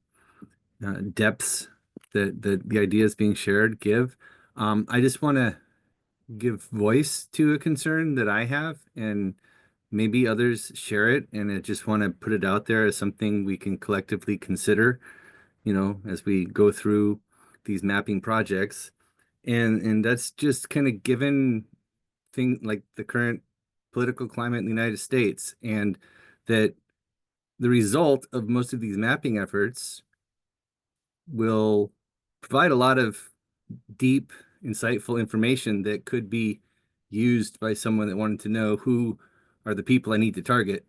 depths that the ideas being shared give. I just want to give voice to a concern that I have, and maybe others share it, and I just want to put it out there as something we can collectively consider, you know, as we go through these mapping projects. And that's just kind of given thing like the current political climate in the United States, and that the result of most of these mapping efforts will provide a lot of deep, insightful information that could be used by someone that wanted to know who are the people I need to target.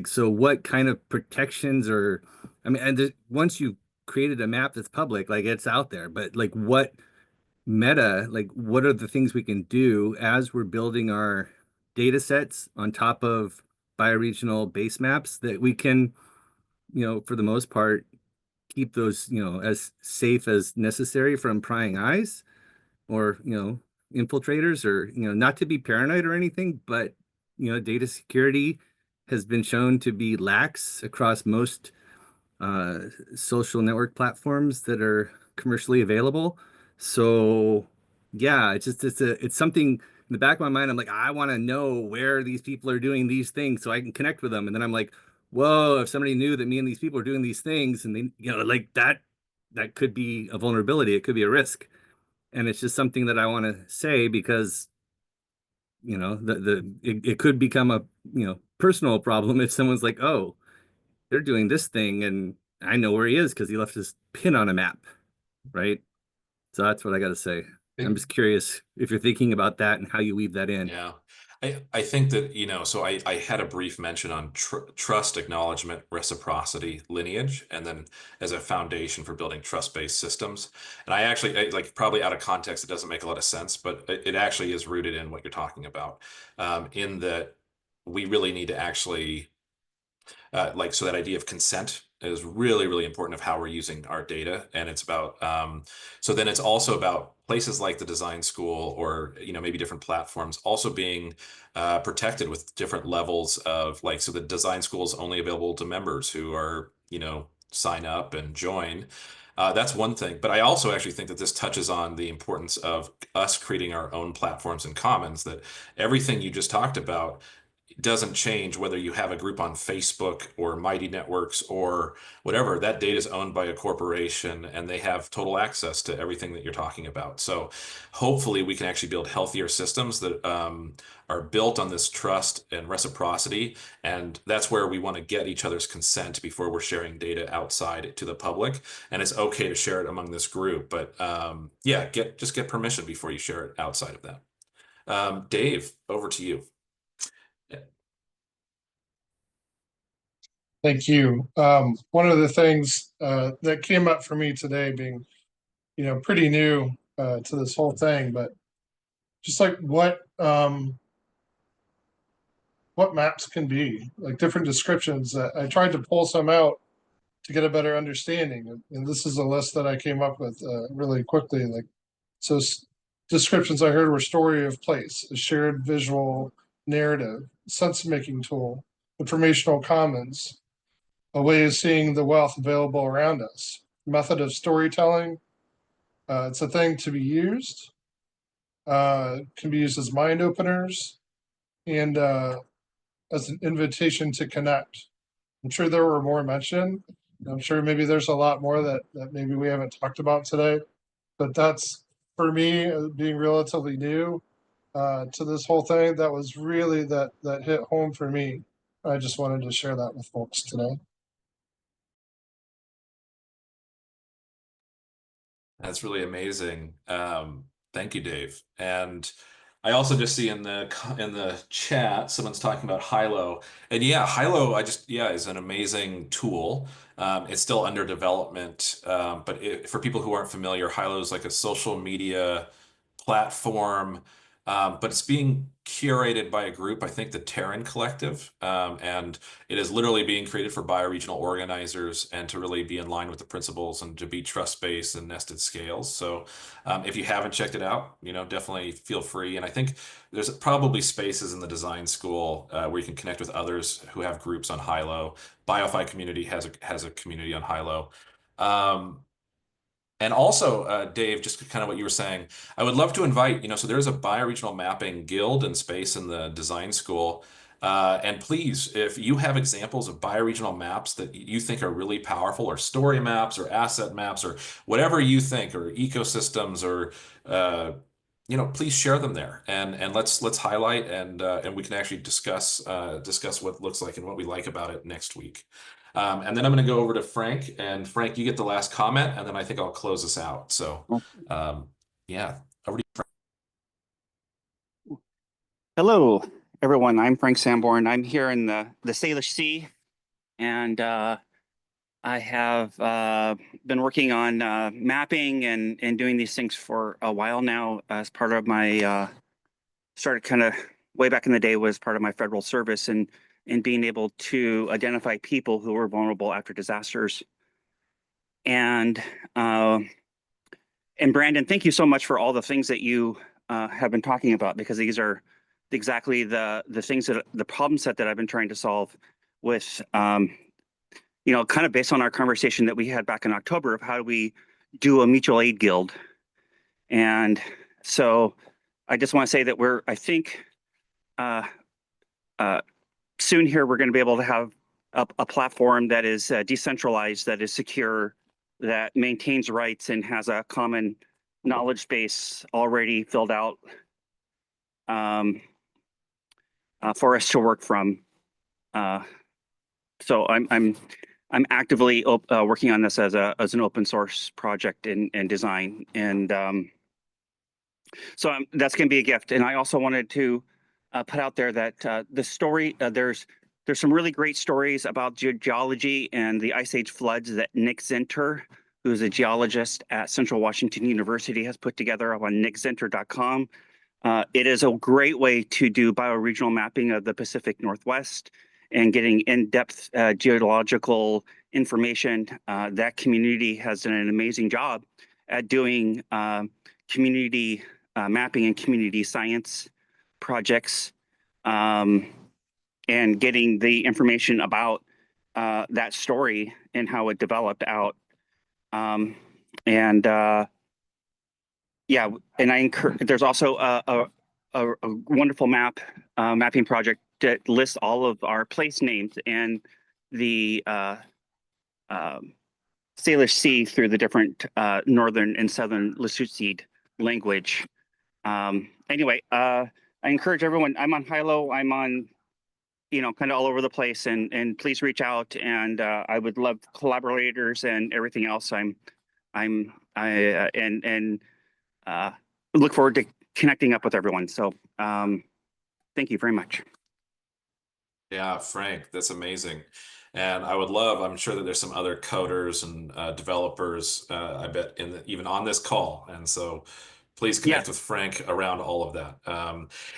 So what kind of protections, or, I mean, and once you've created a map that's public, like it's out there, but like what what are the things we can do as we're building our data sets on top of bioregional base maps that we can, you know, for the most part, keep those, you know, as safe as necessary from prying eyes or, you know, infiltrators, or, you know, not to be paranoid or anything, but, you know, data security has been shown to be lax across most social network platforms that are commercially available. So yeah, it's something in the back of my mind. I'm like, I want to know where these people are doing these things so I can connect with them. And then I'm like, whoa, if somebody knew that me and these people are doing these things, and they, you know, like that could be a vulnerability, it could be a risk. And it's just something that I want to say, because, you know, it could become a, you know, personal problem if someone's like, oh, they're doing this thing and I know where he is because he left his pin on a map, right? So that's what I got to say. I'm just curious if you're thinking about that and how you weave that in. Yeah, I think that, you know, so I had a brief mention on trust, acknowledgement, reciprocity, lineage, and then as a foundation for building trust-based systems. And I actually, like, probably out of context, it doesn't make a lot of sense, but it actually is rooted in what you're talking about, in that we really need to actually so that idea of consent is really, really important of how we're using our data. And it's about, so then it's also about places like the design school, or, you know, maybe different platforms also being protected with different levels of, like, so the design school is only available to members who are, you know, sign up and join. That's one thing. But I also actually think that this touches on the importance of us creating our own platforms and commons, that everything you just talked about doesn't change whether you have a group on Facebook or Mighty Networks or whatever. That data is owned by a corporation and they have total access to everything that you're talking about. So hopefully we can actually build healthier systems that are built on this trust and reciprocity. And that's where we want to get each other's consent before we're sharing data outside to the public. And it's okay to share it among this group, but yeah, just get permission before you share it outside of that. Dave, over to you. Thank you. One of the things that came up for me today, being, pretty new to this whole thing, but just like what maps can be, like different descriptions. I tried to pull some out to get a better understanding, and this is a list that I came up with really quickly. Like, so descriptions I heard were story of place, a shared visual narrative, sense-making tool, informational commons, a way of seeing the wealth available around us, method of storytelling. It's a thing to be used, can be used as mind openers, and as an invitation to connect. I'm sure there were more mentioned. I'm sure maybe there's a lot more that maybe we haven't talked about today, but that's, for me, being relatively new to this whole thing, that was really that hit home for me. I just wanted to share that with folks today. That's really amazing. Thank you, Dave. And I also just see in the chat someone's talking about Hilo, and yeah, Hilo is an amazing tool. It's still under development, but for people who aren't familiar, Hilo is like a social media platform, but it's being curated by a group, I think the Terran Collective, and it is literally being created for bioregional organizers and to really be in line with the principles and to be trust-based and nested scales. So if you haven't checked it out, definitely feel free. And I think there's probably spaces in the design school where you can connect with others who have groups on Hilo. BioFi community has a community on Hilo. And also, Dave, just kind of what you were saying, I would love to invite, so there's a bioregional mapping guild and space in the design school. And please, if you have examples of bioregional maps that you think are really powerful, or story maps or asset maps or whatever you think, or ecosystems, or please share them there, and let's highlight and we can actually discuss what it looks like and what we like about it next week. And then I'm going to go over to Frank, and Frank, you get the last comment, and then I think I'll close us out. So, yeah, over to you, Frank. Hello, everyone. I'm Frank Sanborn. I'm here in the Salish Sea, and I have been working on mapping and doing these things for a while now as part of my, started kind of way back in the day, was part of my federal service, and being able to identify people who were vulnerable after disasters. And Brandon, thank you so much for all the things that you have been talking about, because these are exactly the things that the problem set that I've been trying to solve with, kind of based on our conversation that we had back in October of how do we do a mutual aid guild. And so I just want to say that I think soon here, we're going to be able to have a platform that is decentralized, that is secure, that maintains rights and has a common knowledge base already filled out for us to work from. So I'm actively working on this as an open source project and design, and so that's going to be a gift. And I also wanted to put out there that the story, there's some really great stories about geology and the Ice Age floods that Nick Zinter, who's a geologist at Central Washington University, has put together up on nickzinter.com. It is a great way to do bioregional mapping of the Pacific Northwest and getting in-depth geological information. That community has done an amazing job at doing community mapping and community science projects, and getting the information about that story and how it developed out. Yeah, and I encourage, there's also a wonderful mapping project that lists all of our place names and the Salish Sea through the different northern and southern Lushootseed language. Anyway, I encourage everyone. I'm on Hilo. I'm on, kind of all over the place, and please reach out. And I would love collaborators and everything else. I look forward to connecting up with everyone. So thank you very much. Yeah, Frank, that's amazing. And I would love, I'm sure that there's some other coders and developers, I bet, even on this call. And so please connect with Frank around all of that.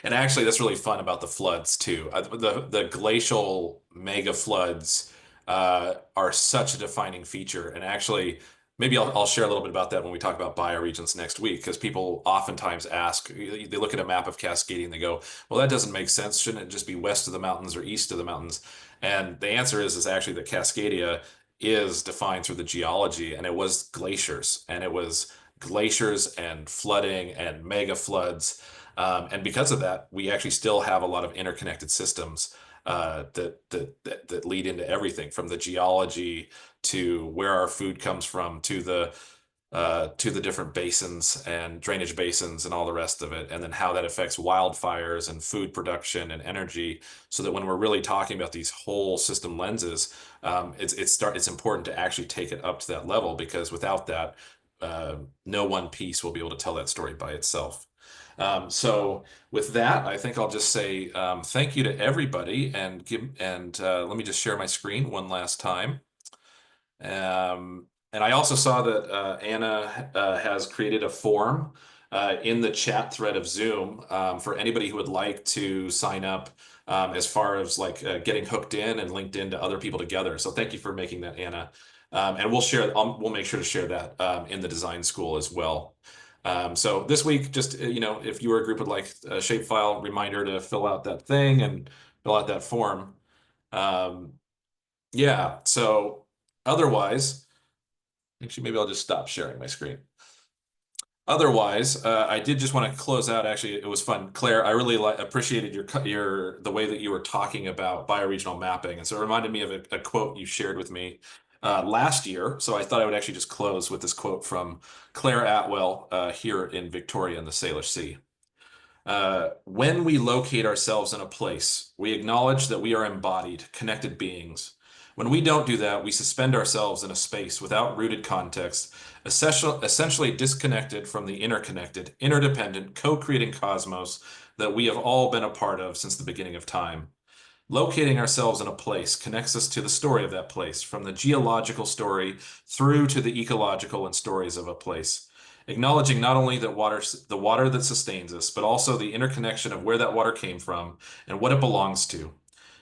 And actually, that's really fun about the floods too. The glacial mega floods are such a defining feature. And actually, maybe I'll share a little bit about that when we talk about bioregions next week, because people oftentimes ask, they look at a map of Cascadia and they go, well, that doesn't make sense. Shouldn't it just be west of the mountains or east of the mountains? And the answer is actually that Cascadia is defined through the geology, and it was glaciers, and it was glaciers and flooding and mega floods. And because of that, we actually still have a lot of interconnected systems that lead into everything from the geology to where our food comes from to the different basins and drainage basins and all the rest of it, and then how that affects wildfires and food production and energy, so that when we're really talking about these whole system lenses, it's important to actually take it up to that level, because without that, no one piece will be able to tell that story by itself. So with that, I think I'll just say thank you to everybody, and let me just share my screen one last time. And I also saw that Anna has created a form in the chat thread of Zoom for anybody who would like to sign up as far as like getting hooked in and linked into other people together. So thank you for making that, Anna. And we'll make sure to share that in the design school as well. So this week, just, if your group would like a shapefile reminder to fill out that thing and fill out that form. Yeah, so otherwise, actually, maybe I'll just stop sharing my screen. Otherwise, I did just want to close out. Actually, it was fun. Claire, I really appreciated the way that you were talking about bioregional mapping. And so it reminded me of a quote you shared with me last year. So I thought I would actually just close with this quote from Claire Atwell here in Victoria in the Salish Sea. When we locate ourselves in a place, we acknowledge that we are embodied, connected beings. When we don't do that, we suspend ourselves in a space without rooted context, essentially disconnected from the interconnected, interdependent, co-creating cosmos that we have all been a part of since the beginning of time. Locating ourselves in a place connects us to the story of that place, from the geological story through to the ecological and stories of a place. Acknowledging not only the water that sustains us, but also the interconnection of where that water came from and what it belongs to.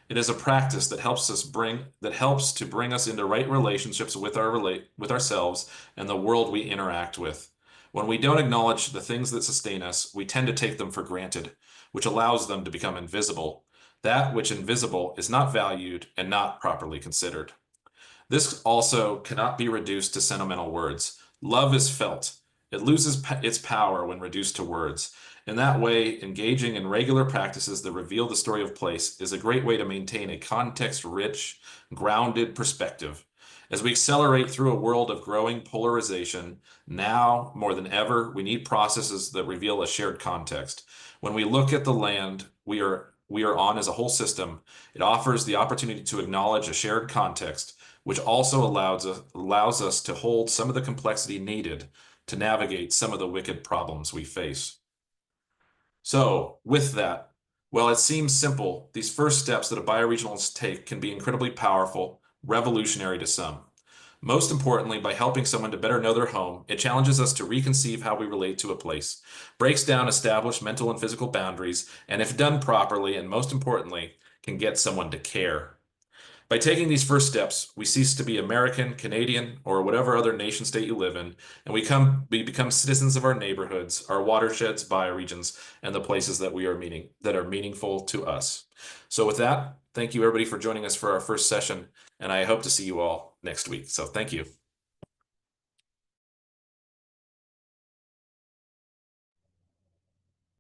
It is a practice that helps to bring us into right relationships with ourselves and the world we interact with. When we don't acknowledge the things that sustain us, we tend to take them for granted, which allows them to become invisible. That which invisible is not valued and not properly considered. This also cannot be reduced to sentimental words. Love is felt. It loses its power when reduced to words. In that way, engaging in regular practices that reveal the story of place is a great way to maintain a context-rich, grounded perspective. As we accelerate through a world of growing polarization, now more than ever, we need processes that reveal a shared context. When we look at the land we are on as a whole system, it offers the opportunity to acknowledge a shared context, which also allows us to hold some of the complexity needed to navigate some of the wicked problems we face. So with that, while it seems simple, these first steps that a bioregionalist take can be incredibly powerful, revolutionary to some. Most importantly, by helping someone to better know their home, it challenges us to reconceive how we relate to a place, breaks down established mental and physical boundaries, and if done properly, and most importantly, can get someone to care. By taking these first steps, we cease to be American, Canadian, or whatever other nation state you live in, and we become citizens of our neighborhoods, our watersheds, bioregions, and the places that are meaningful to us. So with that, thank you everybody for joining us for our first session, and I hope to see you all next week. So thank you.